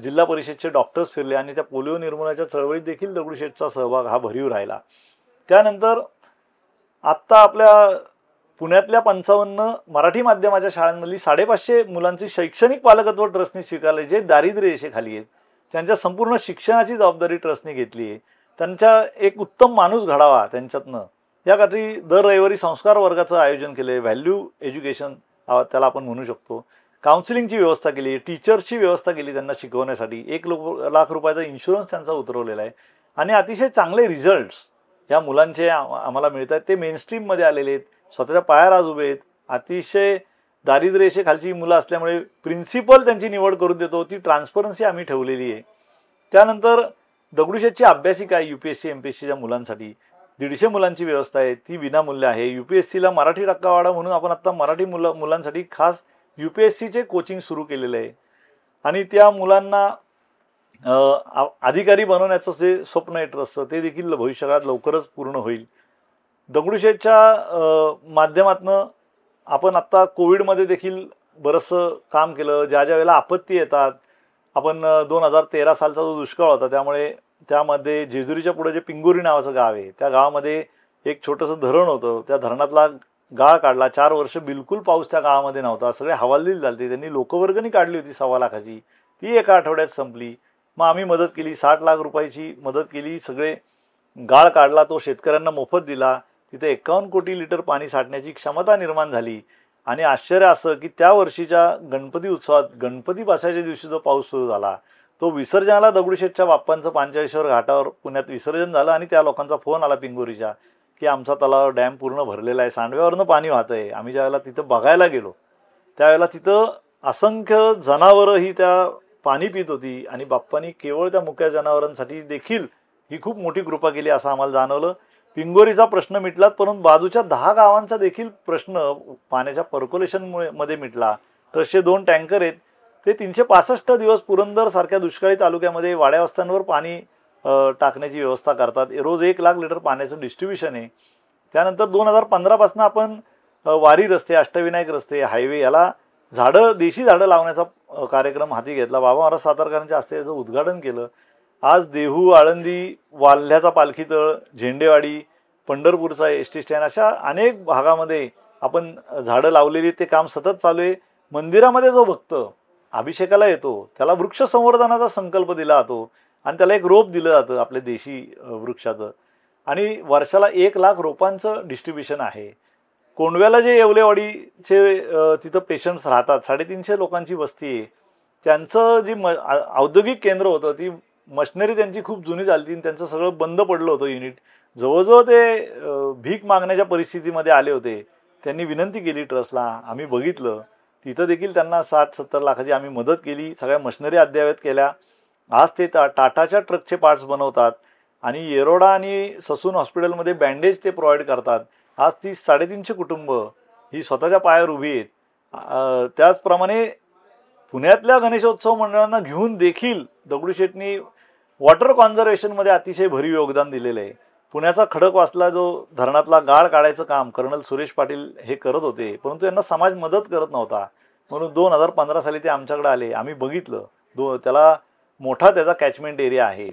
जिल्हा परिषदचे डॉक्टर्स फिरले आणि त्या पोलिओ निर्मूलनाच्या चळवळीत देखील दगडूशेठचा सहभाग हा भरीव राहिला. त्यानंतर आत्ता आपल्या पुण्यातल्या 55 मराठी माध्यमाच्या शाळांमधली 550 मुलांची शैक्षणिक पालकत्व ट्रस्टने स्वीकारले जे दारिद्र्य रेषेखाली आहेत. त्यांच्या संपूर्ण शिक्षणाची जबाबदारी ट्रस्टने घेतली आहे. त्यांच्या एक उत्तम माणूस घडावा त्यांच्यातनं यासाठी दर रविवारी संस्कार वर्गाचं आयोजन केलं आहे. व्हॅल्यू एज्युकेशन त्याला आपण म्हणू शकतो. काउन्सिलिंगची व्यवस्था केली, टीचर्सची व्यवस्था केली त्यांना शिकवण्यासाठी. 1 लाख रुपयाचा इन्शुरन्स त्यांचा उतरवलेला आहे आणि अतिशय चांगले रिझल्ट्स या मुलांचे आम्हाला मिळत आहेत. ते मेनस्ट्रीममध्ये आलेले आहेत, स्वतःच्या पायावर आज उभे आहेत. अतिशय दारिद्र्य रेषेखालची मुलं असल्यामुळे प्रिन्सिपल त्यांची निवड करून देतो, ती ट्रान्सपरन्सी आम्ही ठेवलेली आहे. त्यानंतर दगडूशेठची अभ्यासिका UPSC MPSCच्या मुलांसाठी 150 मुलांची व्यवस्था आहे, ती विनामूल्य आहे. UPSCला मराठी टक्कावाढा म्हणून आपण आता मराठी मुलांसाठी खास UPSCचे कोचिंग सुरू केलेलं आहे आणि त्या मुलांना अधिकारी बनवण्याचं जे स्वप्न आहे ट्रस्टचं ते देखील भविष्यकाळात लवकरच पूर्ण होईल. दगडूशेठच्या माध्यमातनं आपण आत्ता कोविडमध्ये देखील बरंचसं काम केलं. ज्या वेळेला आपत्ती येतात, आपण 2013 सालचा जो दुष्काळ होता त्यामुळे त्यामध्ये जेजुरीच्या पुढे जे पिंगोरी नावाचं गाव आहे त्या गावामध्ये एक छोटंसं धरण होतं. त्या धरणातला गाळ काढला. 4 वर्ष बिलकुल पाऊस त्या गावामध्ये नव्हता. सगळे हवालदिल झाले. त्यांनी लोकवर्गणी काढली होती 1.25 लाखाची, ती एका आठवड्यात संपली. मग आम्ही मदत केली, 60 लाख रुपयाची मदत केली. सगळे गाळ काढला, तो शेतकऱ्यांना मोफत दिला. तिथे 51 कोटी लिटर पाणी साठण्याची क्षमता निर्माण झाली आणि आश्चर्य असं की त्या वर्षीच्या गणपती उत्सवात गणपती बसायच्या दिवशी जो पाऊस सुरू झाला तो विसर्जनाला दगडूशेठच्या बाप्पांचं 45 घाटावर पुण्यात विसर्जन झालं आणि त्या लोकांचा फोन आला पिंगोरीच्या की आमचा तलाव डॅम पूर्ण भरलेला आहे, सांडव्यावरनं पाणी वाहत आहे. आम्ही ज्यावेळेला तिथं बघायला गेलो त्यावेळेला तिथं असंख्य जनावरं ही त्या पाणी पित होती आणि बाप्पांनी केवळ त्या मुक्या जनावरांसाठी देखील ही खूप मोठी कृपा केली असं आम्हाला जाणवलं. पिंगोरीचा प्रश्न मिटलाच, परंतु बाजूच्या 10 गावांचा देखील प्रश्न पाण्याच्या पर्क्युलेशनमध्ये मिटला. ट्रस्टचे 2 टँकर आहेत, ते 365 दिवस पुरंदर सारख्या दुष्काळी तालुक्यामध्ये वाड्या वस्त्यांवर पाणी टाकण्याची व्यवस्था करतात. रोज 1 लाख लिटर पाण्याचं डिस्ट्रीब्युशन आहे. त्यानंतर 2015 पासून आपण वारी रस्ते, अष्टविनायक रस्ते, हायवे याला देशी झाडं लावण्याचा कार्यक्रम हाती घेतला. बाबा महाराज सातारकरांच्या हस्ते याचं उद्घाटन केलं. आज देहू, आळंदी, वाल्ह्याचा पालखीतळ, झेंडेवाडी, पंढरपूरचा ST स्टँड अशा अनेक भागामध्ये आपण झाडं लावलेली, ते काम सतत चालू आहे. मंदिरामध्ये जो भक्त अभिषेकाला येतो त्याला वृक्ष संवर्धनाचा संकल्प दिला जातो आणि त्याला एक रोप दिलं जातं आपल्या देशी वृक्षाचं आणि वर्षाला 1 लाख रोपांचं डिस्ट्रीब्युशन आहे. कोंडव्याला जे येवलेवाडीचे तिथं पेशंट्स राहतात, 350 लोकांची वस्ती आहे. त्यांचं जी औद्योगिक केंद्र होतं ती मशिनरी त्यांची खूप जुनी झाली आणि त्यांचं सगळं बंद पडलं होतं युनिट. जवळजवळ ते भीक मागण्याच्या परिस्थितीमध्ये आले होते. त्यांनी विनंती केली ट्रस्टला, आम्ही बघितलं तिथं देखील त्यांना 60-70 लाखाची आम्ही मदत केली. सगळ्या मशिनरी अद्ययावत केल्या. आज ते टाटाच्या ट्रकचे पार्ट्स बनवतात आणि येरोडा आणि ससून हॉस्पिटलमध्ये बँडेज ते प्रोव्हाइड करतात. आज 300-350 कुटुंब ही स्वतःच्या पायावर उभी आहेत. त्याचप्रमाणे पुण्यातल्या गणेशोत्सव मंडळांना घेऊन देखील दगडूशेठनी वॉटर कॉन्झर्वेशनमध्ये अतिशय भरीव योगदान दिलेलं आहे. पुण्याचा खडकवासला जो धरणातला गाळ काढायचं काम कर्नल सुरेश पाटील हे करत होते, परंतु यांना समाज मदत करत नव्हता. म्हणून 2015 साली ते आमच्याकडे आले. आम्ही बघितलं. त्याला मोठा त्याचा कॅचमेंट एरिया आहे.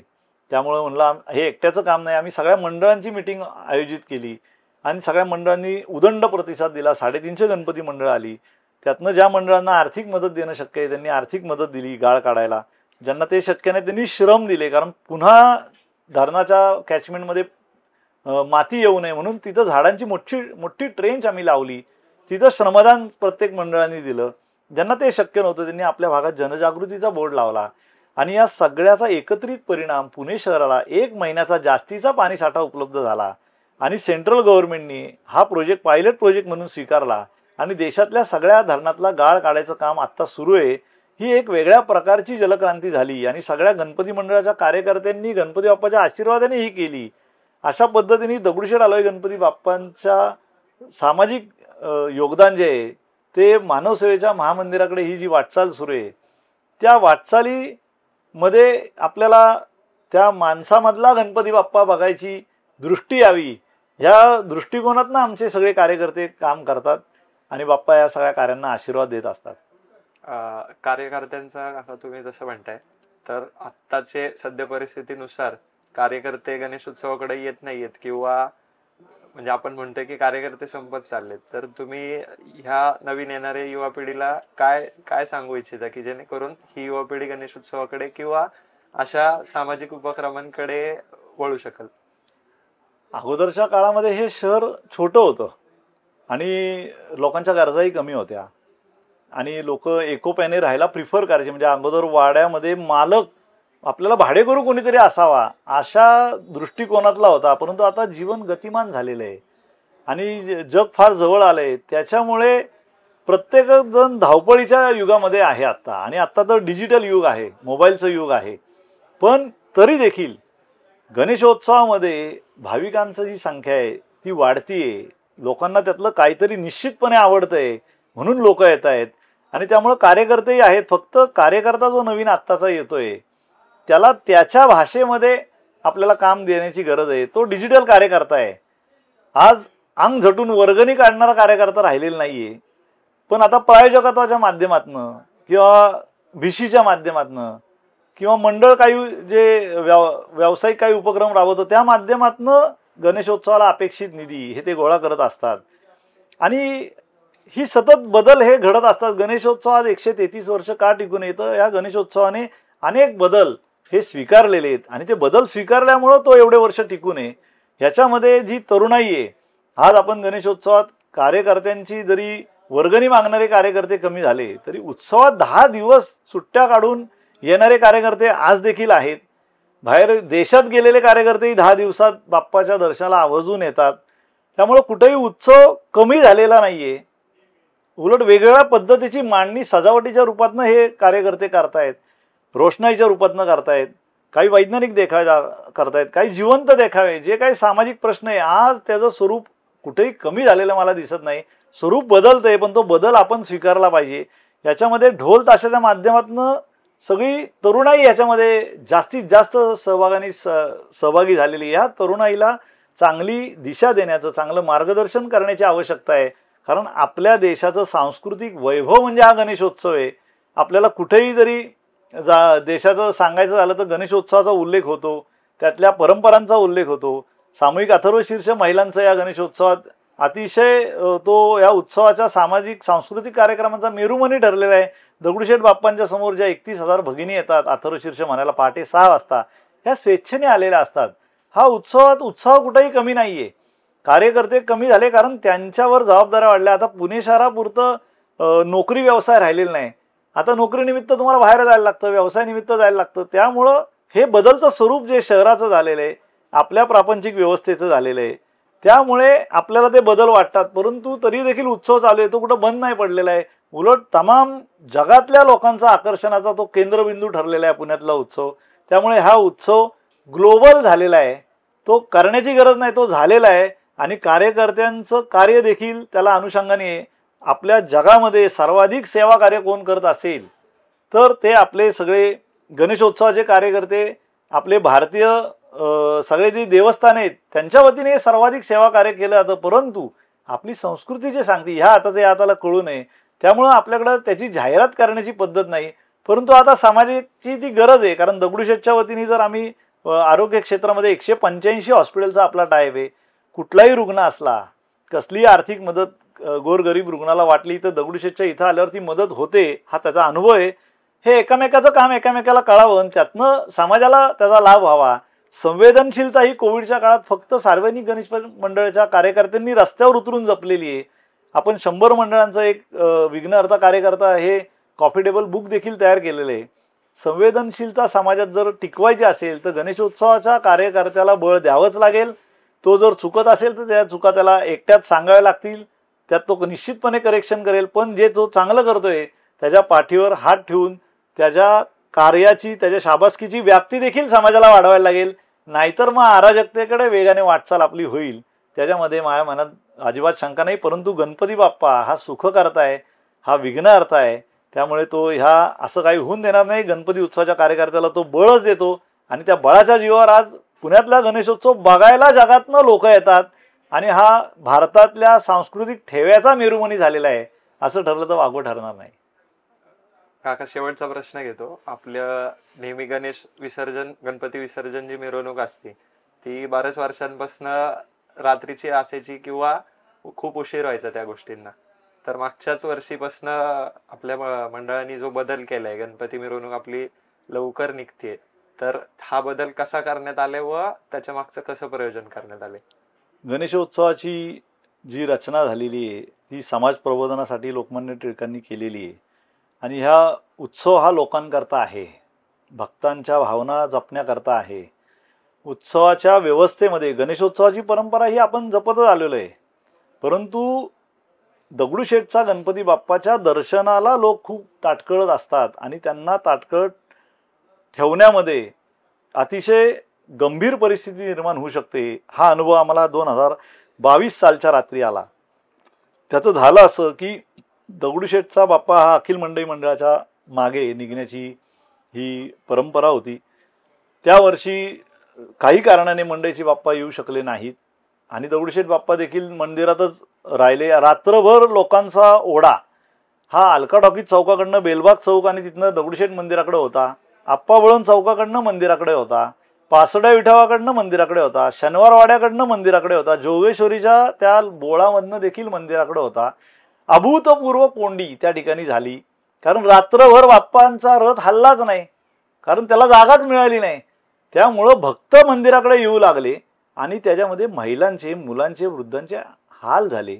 त्यामुळे म्हणलं हे एकट्याचं काम नाही. आम्ही सगळ्या मंडळांची मिटिंग आयोजित केली आणि सगळ्या मंडळांनी उदंड प्रतिसाद दिला. 350 गणपती मंडळं आली. त्यातनं ज्या मंडळांना आर्थिक मदत देणं शक्य आहे त्यांनी आर्थिक मदत दिली गाळ काढायला. ज्यांना ते शक्य नाही त्यांनी श्रम दिले, कारण पुन्हा धरणाच्या कॅचमेंटमध्ये माती येऊ नये म्हणून तिथं झाडांची मोठी ट्रेंच आम्ही लावली. तिथं श्रमदान प्रत्येक मंडळांनी दिलं. ज्यांना ते शक्य नव्हतं त्यांनी आपल्या भागात जनजागृतीचा बोर्ड लावला आणि या सगळ्याचा एकत्रित परिणाम पुणे शहराला 1 महिन्याचा जास्तीचा पाणीसाठा उपलब्ध झाला आणि सेंट्रल गव्हर्नमेंटनी हा प्रोजेक्ट पायलट प्रोजेक्ट म्हणून स्वीकारला आणि देशातल्या सगळ्या धरणातला गाळ काढायचं काम आत्ता सुरू आहे. ही एक वेगळ्या प्रकारची जलक्रांती झाली आणि सगळ्या गणपती मंडळाच्या कार्यकर्त्यांनी गणपती बाप्पाच्या आशीर्वादाने ही केली. अशा पद्धतीने दगडूशेठ हलवाई गणपती बाप्पांच्या सामाजिक योगदान जे आहे ते मानवसेवेच्या महामंदिराकडे ही जी वाटचाल सुरू आहे त्या वाटचालीमध्ये आपल्याला त्या माणसामधला गणपती बाप्पा बघायची दृष्टी यावी, ह्या दृष्टिकोनातनं आमचे सगळे कार्यकर्ते काम करतात आणि बाप्पा या सगळ्या कार्यांना आशीर्वाद देत असतात. कार्यकर्त्यांचा आता तुम्ही जसं म्हणताय तर आत्ताचे सद्य परिस्थितीनुसार कार्यकर्ते गणेशोत्सवाकडे येत नाहीयेत किंवा म्हणजे आपण म्हणतोय की कार्यकर्ते संपत चाललेत, तर तुम्ही ह्या नवीन येणाऱ्या युवा पिढीला काय सांगू इच्छिता की जेणेकरून ही युवा पिढी गणेशोत्सवाकडे किंवा अशा सामाजिक उपक्रमांकडे वळू शकेल? अगोदरच्या काळामध्ये हे शहर छोटं होतं आणि लोकांच्या गरजाही कमी होत्या आणि लोक एकोप्याने राहायला प्रिफर करायचे. म्हणजे अगोदर वाड्यामध्ये मालक आपल्याला भाडेकरू कोणीतरी असावा अशा दृष्टिकोनातला होता. परंतु आता जीवन गतिमान झालेलं आहे आणि जग फार जवळ आलंय. त्याच्यामुळे प्रत्येक जण धावपळीच्या युगामध्ये आहे आत्ता आणि आत्ता तर डिजिटल युग आहे, मोबाईलचं युग आहे. पण तरी देखील गणेशोत्सवामध्ये भाविकांची जी संख्या आहे ती वाढतीये. लोकांना त्यातलं काहीतरी निश्चितपणे आवडतंय म्हणून लोक येत आहेत आणि त्यामुळे कार्यकर्तेही आहेत. फक्त कार्यकर्ता जो नवीन आत्ताचा येतोय त्याला त्याच्या भाषेमध्ये आपल्याला काम देण्याची गरज आहे. तो डिजिटल कार्यकर्ता आहे. आज अंग झटून वर्गणी काढणारा कार्यकर्ता राहिलेला नाहीये. पण आता प्रायोजकत्वाच्या माध्यमातनं किंवा भिशीच्या माध्यमातनं किंवा मंडळ काही जे व्यावसायिक काही उपक्रम राबवतो त्या माध्यमातनं गणेशोत्सवाला अपेक्षित निधी हे ते गोळा करत असतात आणि ही सतत बदल हे घडत असतात. गणेशोत्सवात 133 वर्ष का टिकून येतं? या गणेशोत्सवाने अनेक बदल हे स्वीकारलेले आहेत आणि ते बदल स्वीकारल्यामुळं तो एवढे वर्ष टिकून आहे. ह्याच्यामध्ये जी तरुणाई आहे, आज आपण गणेशोत्सवात कार्यकर्त्यांची जरी वर्गणी मागणारे कार्यकर्ते कमी झाले तरी उत्सवात 10 दिवस सुट्ट्या काढून येणारे कार्यकर्ते आज देखील आहेत. बाहेर देशात गेलेले कार्यकर्तेही 10 दिवसात बाप्पाच्या दर्शनाला आवर्जून येतात. त्यामुळे कुठेही उत्सव कमी झालेला नाहीये. उलट वेगवेगळ्या पद्धतीची मांडणी सजावटीच्या रूपातनं हे कार्यकर्ते करतायत, रोषणाईच्या रूपातनं करतायत, काही वैज्ञानिक देखावे करतायत, काही जिवंत देखावे. जे काही सामाजिक प्रश्न आहे आज त्याचं स्वरूप कुठेही कमी झालेलं मला दिसत नाही. स्वरूप बदलतंय पण तो बदल आपण स्वीकारला पाहिजे. याच्यामध्ये ढोल ताशाच्या माध्यमातून सगळी तरुणाई याच्यामध्ये जास्तीत जास्त सहभागी झालेली. या तरुणाईला चांगली दिशा देण्याचं, चांगलं मार्गदर्शन करण्याची आवश्यकता आहे. कारण आपल्या देशाचं सांस्कृतिक वैभव म्हणजे हा गणेशोत्सव आहे. आपल्याला कुठेही जरी देशाचं सांगायचं झालं तर गणेशोत्सवाचा उल्लेख होतो, त्यातल्या परंपरांचा उल्लेख होतो. सामूहिक अथर्वशीर्ष महिलांचा या गणेशोत्सवात अतिशय तो या उत्सवाच्या सामाजिक सांस्कृतिक कार्यक्रमांचा मेरुमनी ठरलेला आहे. दगडूशेठ बाप्पांच्या समोर ज्या 31,000 भगिनी येतात अथर्वशीर्ष म्हणायला पहाटे 6 वाजता, ह्या स्वेच्छेने आलेल्या असतात. हा उत्साह कुठेही कमी नाहीये. कार्यकर्ते कमी झाले कारण त्यांच्यावर जबाबदाऱ्या वाढल्या. आता पुणे शहरापुरतं नोकरी व्यवसाय राहिलेला नाही. आता नोकरीनिमित्त तुम्हाला बाहेर जायला लागतं, व्यवसायानिमित्त जायला लागतं. त्यामुळं हे बदलतं स्वरूप जे शहराचं झालेलं आहे, आपल्या प्रापंचिक व्यवस्थेचं झालेलं आहे, त्यामुळे आपल्याला ते बदल वाटतात. परंतु तरी देखील उत्सव चालू आहे, तो कुठं बंद नाही पडलेला आहे. उलट तमाम जगातल्या लोकांचा आकर्षणाचा तो केंद्रबिंदू ठरलेला आहे पुण्यातला उत्सव. त्यामुळे हा उत्सव ग्लोबल झालेला आहे. तो करण्याची गरज नाही, तो झालेला आहे. आणि कार्यकर्त्यांचं कार्य देखील त्याला अनुषंगाने आपल्या जगामध्ये सर्वाधिक सेवा कार्य कोण करत असेल तर ते आपले सगळे गणेशोत्सवाचे कार्यकर्ते, आपले भारतीय सगळे जी देवस्थान आहेत त्यांच्या वतीने सर्वाधिक सेवा कार्य केलं जातं. परंतु आपली संस्कृती जे सांगते ह्या हाताचं या हाताला कळू नये, त्यामुळं आपल्याकडं त्याची जाहिरात करण्याची पद्धत नाही. परंतु आता समाजाची ती गरज आहे. कारण दगडूशेठच्या वतीने जर आम्ही आरोग्य क्षेत्रामध्ये 185 हॉस्पिटलचा आपला टाईप आहे. कुठलाही रुग्ण असला, कसलीही आर्थिक मदत गोरगरीब रुग्णाला वाटली तर दगडूशेठच्या इथं आल्यावर ती मदत होते. हा त्याचा अनुभव आहे. हे एकमेकाचं काम एकमेकाला कळावं आणि त्यातनं समाजाला त्याचा लाभ व्हावा. संवेदनशीलता ही कोविडच्या काळात फक्त सार्वजनिक गणेश मंडळाच्या कार्यकर्त्यांनी रस्त्यावर उतरून जपलेली आहे. आपण 100 मंडळांचं एक विघ्नहर्ता कार्यकर्ता हे कॉफी टेबल बुक देखील तयार केलेलं आहे. संवेदनशीलता समाजात जर टिकवायची असेल तर गणेशोत्सवाच्या कार्यकर्त्याला बळ द्यावंच लागेल. तो जर चुकत असेल तर त्या चुका त्याला एकट्यात सांगाव्या लागतील. त्यात तो निश्चितपणे करेक्शन करेल. पण जे तो चांगलं करतोय त्याच्या पाठीवर हात ठेवून त्याच्या कार्याची, त्याच्या शाबासकीची व्याप्ती देखील समाजाला वाढवायला लागेल. नाहीतर मग अराजकतेकडे वेगाने वाटचाल आपली होईल. त्याच्यामध्ये माझ्या मनात अजिबात शंका नाही. परंतु गणपती बाप्पा हा सुखकर्ता आहे, हा विघ्नहर्ता आहे. त्यामुळे तो ह्या असं काही होऊन देणार नाही. गणपती उत्सवाच्या कार्यकर्त्याला तो बळच देतो आणि त्या बळाच्या जीवावर आज पुण्यातला गणेशोत्सव बघायला जगातनं लोक येतात आणि हा भारतातल्या सांस्कृतिक ठेव्याचा मेरुमणी झालेला आहे. असं ठरलं तर वागवं ठरणार नाही. काका, शेवटचा प्रश्न घेतो. आपल्या नेहमी गणपती विसर्जन जी मिरवणूक असते ती बऱ्याच वर्षांपासून रात्रीची असायची किंवा खूप उशीर व्हायचा त्या गोष्टींना. तर मागच्याच वर्षीपासून आपल्या मंडळाने जो बदल केलाय, गणपती मिरवणूक आपली लवकर निघते, तर हा बदल कसा करण्यात आलाय व त्याच्या मागचं कसं प्रयोजन करण्यात आले? गणेशोत्सवाची जी रचना झालेली आहे ती समाज प्रबोधनासाठी लोकमान्य टिळकांनी केलेली आहे. आणि ह्या उत्सव हा लोकांकरता आहे, भक्तांच्या भावना जपण्याकरता आहे. उत्सवाच्या व्यवस्थेमध्ये गणेशोत्सवाची परंपरा ही आपण जपतच आलेलो आहे. परंतु दगडूशेठचा गणपती बाप्पाच्या दर्शनाला लोक खूप ताटकळत असतात आणि त्यांना ताटकळत ठेवण्यामध्ये अतिशय गंभीर परिस्थिती निर्माण होऊ शकते. हा अनुभव आम्हाला 2022 सालच्या रात्री आला. त्याचं झालं असं की दगडूशेठचा बाप्पा हा अखिल मंडई मंडळाच्या मागे निघण्याची ही परंपरा होती. त्या वर्षी काही कारणाने मंडईचे बाप्पा येऊ शकले नाहीत आणि दगडूशेठ बाप्पा देखील मंदिरातच राहिले. रात्रभर लोकांचा ओढा हा अलका टॉकीज चौकाकडनं बेलबाग चौक आणि तिथनं दगडूशेठ मंदिराकडे होता, आप्पा वळण चौकाकडनं मंदिराकडे होता, पासोड्या विठावाकडनं मंदिराकडे होता, शनिवारवाड्याकडनं मंदिराकडे होता, जोगेश्वरीच्या त्या बोळामधनं देखील मंदिराकडे होता. अभूतपूर्व कोंडी त्या ठिकाणी झाली. कारण रात्रभर बाप्पांचा रथ हल्लाच नाही, कारण त्याला जागाच मिळाली नाही. त्यामुळं भक्त मंदिराकडे येऊ लागले आणि त्याच्यामध्ये महिलांचे, मुलांचे, वृद्धांचे हाल झाले.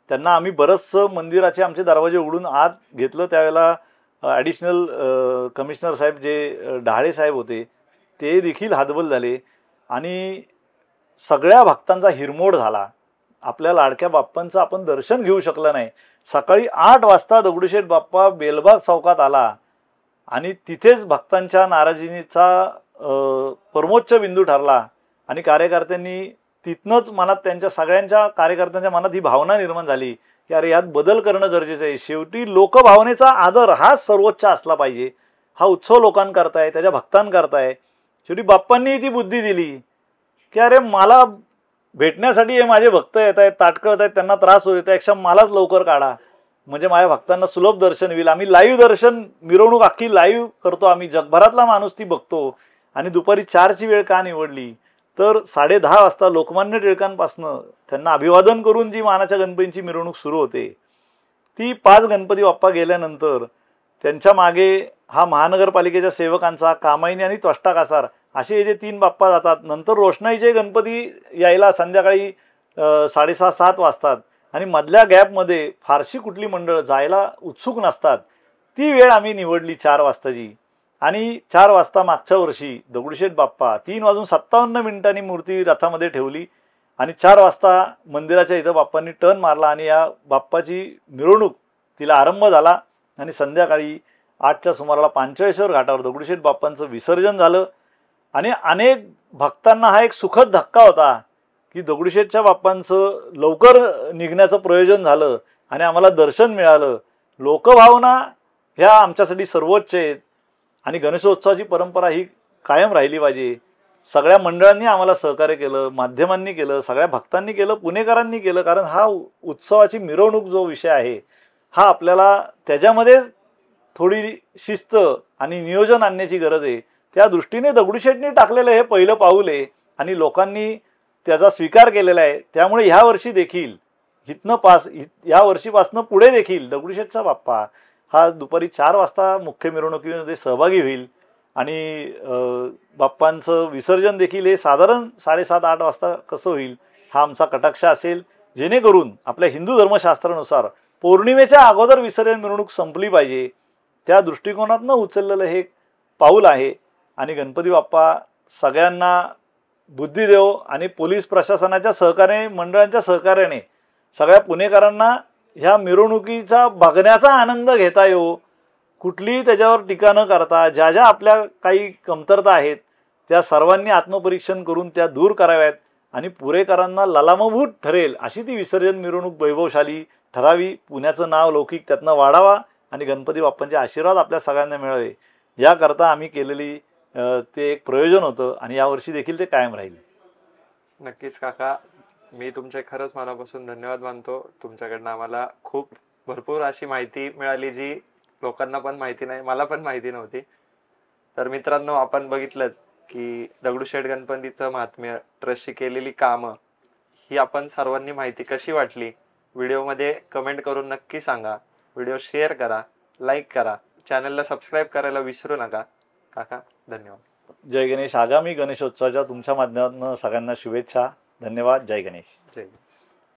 त्यांना आम्ही बरंचसं मंदिराचे आमचे दरवाजे उघडून आत घेतलं. त्यावेळेला ॲडिशनल कमिशनर साहेब जे डहाळे साहेब होते ते देखील हातबल झाले आणि सगळ्या भक्तांचा हिरमोड झाला. आपल्या लाडक्या बाप्पांचं आपण दर्शन घेऊ शकलं नाही. सकाळी 8 वाजता दगडूशेठ बाप्पा बेलबाग चौकात आला आणि तिथेच भक्तांच्या नाराजीचा परमोच्च बिंदू ठरला आणि कार्यकर्त्यांनी तिथनंच मनात, त्यांच्या सगळ्यांच्या कार्यकर्त्यांच्या मनात ही भावना निर्माण झाली की अरे यात बदल करणं गरजेचं आहे. शेवटी लोकभावनेचा आदर हाच सर्वोच्च असला पाहिजे. हा उत्सव लोकांकरता आहे, त्याच्या भक्तांकरता आहे. शेवटी बाप्पांनी ती बुद्धी दिली की अरे मला भेटण्यासाठी हे माझे भक्त येत आहेत, ताटकळत आहेत, त्यांना त्रास होत आहे, त्यापेक्षा मलाच लवकर काढा म्हणजे माझ्या भक्तांना सुलभ दर्शन होईल. आम्ही लाईव्ह दर्शन, मिरवणूक अख्खी लाईव्ह करतो. आम्ही जगभरातला माणूस ती बघतो. आणि दुपारी 4ची वेळ का निवडली तर 10:30 वाजता लोकमान्य टिळकांपासनं त्यांना अभिवादन करून जी मानाच्या गणपतींची मिरवणूक सुरू होते ती 5 गणपती बाप्पा गेल्यानंतर त्यांच्या मागे हा महानगरपालिकेच्या सेवकांचा, कामाईनी आणि त्वष्टा कासार असे जे 3 बाप्पा जातात. नंतर रोषणाईचे गणपती यायला संध्याकाळी 6:30-7 वाजतात आणि मधल्या गॅपमध्ये फारशी कुठली मंडळ जायला उत्सुक नसतात. ती वेळ आम्ही निवडली 4 वाजताची आणि 4 वाजता मागच्या वर्षी दगडूशेठ बाप्पा 3:57 मूर्ती रथामध्ये ठेवली आणि 4 वाजता मंदिराच्या इथं बाप्पांनी टर्न मारला आणि या बाप्पाची मिरवणूक तिला आरंभ झाला आणि संध्याकाळी 8च्या सुमाराला पांचळेश्वर घाटावर दगडूशेठ बाप्पांचं विसर्जन झालं. आणि अनेक भक्तांना हा एक सुखद धक्का होता की दगडूशेठच्या बाप्पांचं लवकर निघण्याचं प्रयोजन झालं आणि आम्हाला दर्शन मिळालं. लोकभावना ह्या आमच्यासाठी सर्वोच्च आहेत आणि गणेशोत्सवाची परंपरा ही कायम राहिली पाहिजे. सगळ्या मंडळांनी आम्हाला सहकार्य केलं, माध्यमांनी केलं, सगळ्या भक्तांनी केलं, पुणेकरांनी केलं. कारण हा उत्सवाची मिरवणूक जो विषय आहे हा आपल्याला त्याच्यामध्ये थोडी शिस्त आणि नियोजन आणण्याची गरज आहे. त्या दृष्टीने दगडूशेठनी टाकलेलं हे पहिलं पाऊल आहे आणि लोकांनी त्याचा स्वीकार केलेला आहे. त्यामुळे ह्या वर्षी देखील या वर्षीपासून पुढे देखील दगडूशेठचा बाप्पा हा दुपारी 4 वाजता मुख्य मिरवणुकीमध्ये सहभागी होईल आणि बाप्पांचं विसर्जन देखील हे साधारण 7:30-8 वाजता कसं होईल हा आमचा कटाक्ष असेल. जेणेकरून आपल्या हिंदू धर्मशास्त्रानुसार पौर्णिमेच्या अगोदर विसर्जन मिरवणूक संपली पाहिजे. त्या दृष्टिकोनातनं उचललेलं हे पाऊल आहे आणि गणपती बाप्पा सगळ्यांना बुद्धी देव आणि पोलीस प्रशासनाच्या सहकार्याने, मंडळांच्या सहकार्याने सगळ्या पुणेकरांना ह्या मिरवणुकीचा बघण्याचा आनंद घेता येऊ. कुठलीही त्याच्यावर टीका न करता ज्या ज्या आपल्या काही कमतरता आहेत त्या सर्वांनी आत्मपरीक्षण करून त्या दूर कराव्यात आणि पुणेकरांना ललामभूत ठरेल अशी ती विसर्जन मिरवणूक वैभवशाली ठरावी. पुण्याचं नाव लौकिक त्यातनं वाढावा आणि गणपती बाप्पांचे आशीर्वाद आपल्या सगळ्यांना मिळावे याकरता आम्ही केलेली ते एक प्रयोजन होतं आणि यावर्षी देखील ते कायम राहील. नक्कीच काका, मी तुमचे खरंच मनापासून धन्यवाद मानतो. तुमच्याकडनं आम्हाला खूप भरपूर अशी माहिती मिळाली जी लोकांना पण माहिती नाही, मला पण माहिती नव्हती. तर मित्रांनो, आपण बघितलं की दगडूशेठ गणपतीचं महात्म्य, ट्रस्टची केलेली कामं ही आपण सर्वांनी माहिती कशी वाटली व्हिडिओमध्ये कमेंट करून नक्की सांगा. व्हिडिओ शेअर करा, लाईक करा, चॅनलला सबस्क्राईब करायला विसरू नका. काका धन्यवाद. जय गणेश. आगामी गणेशोत्सवाच्या तुमच्या माध्यमातून सगळ्यांना शुभेच्छा. धन्यवाद. जय गणेश. जय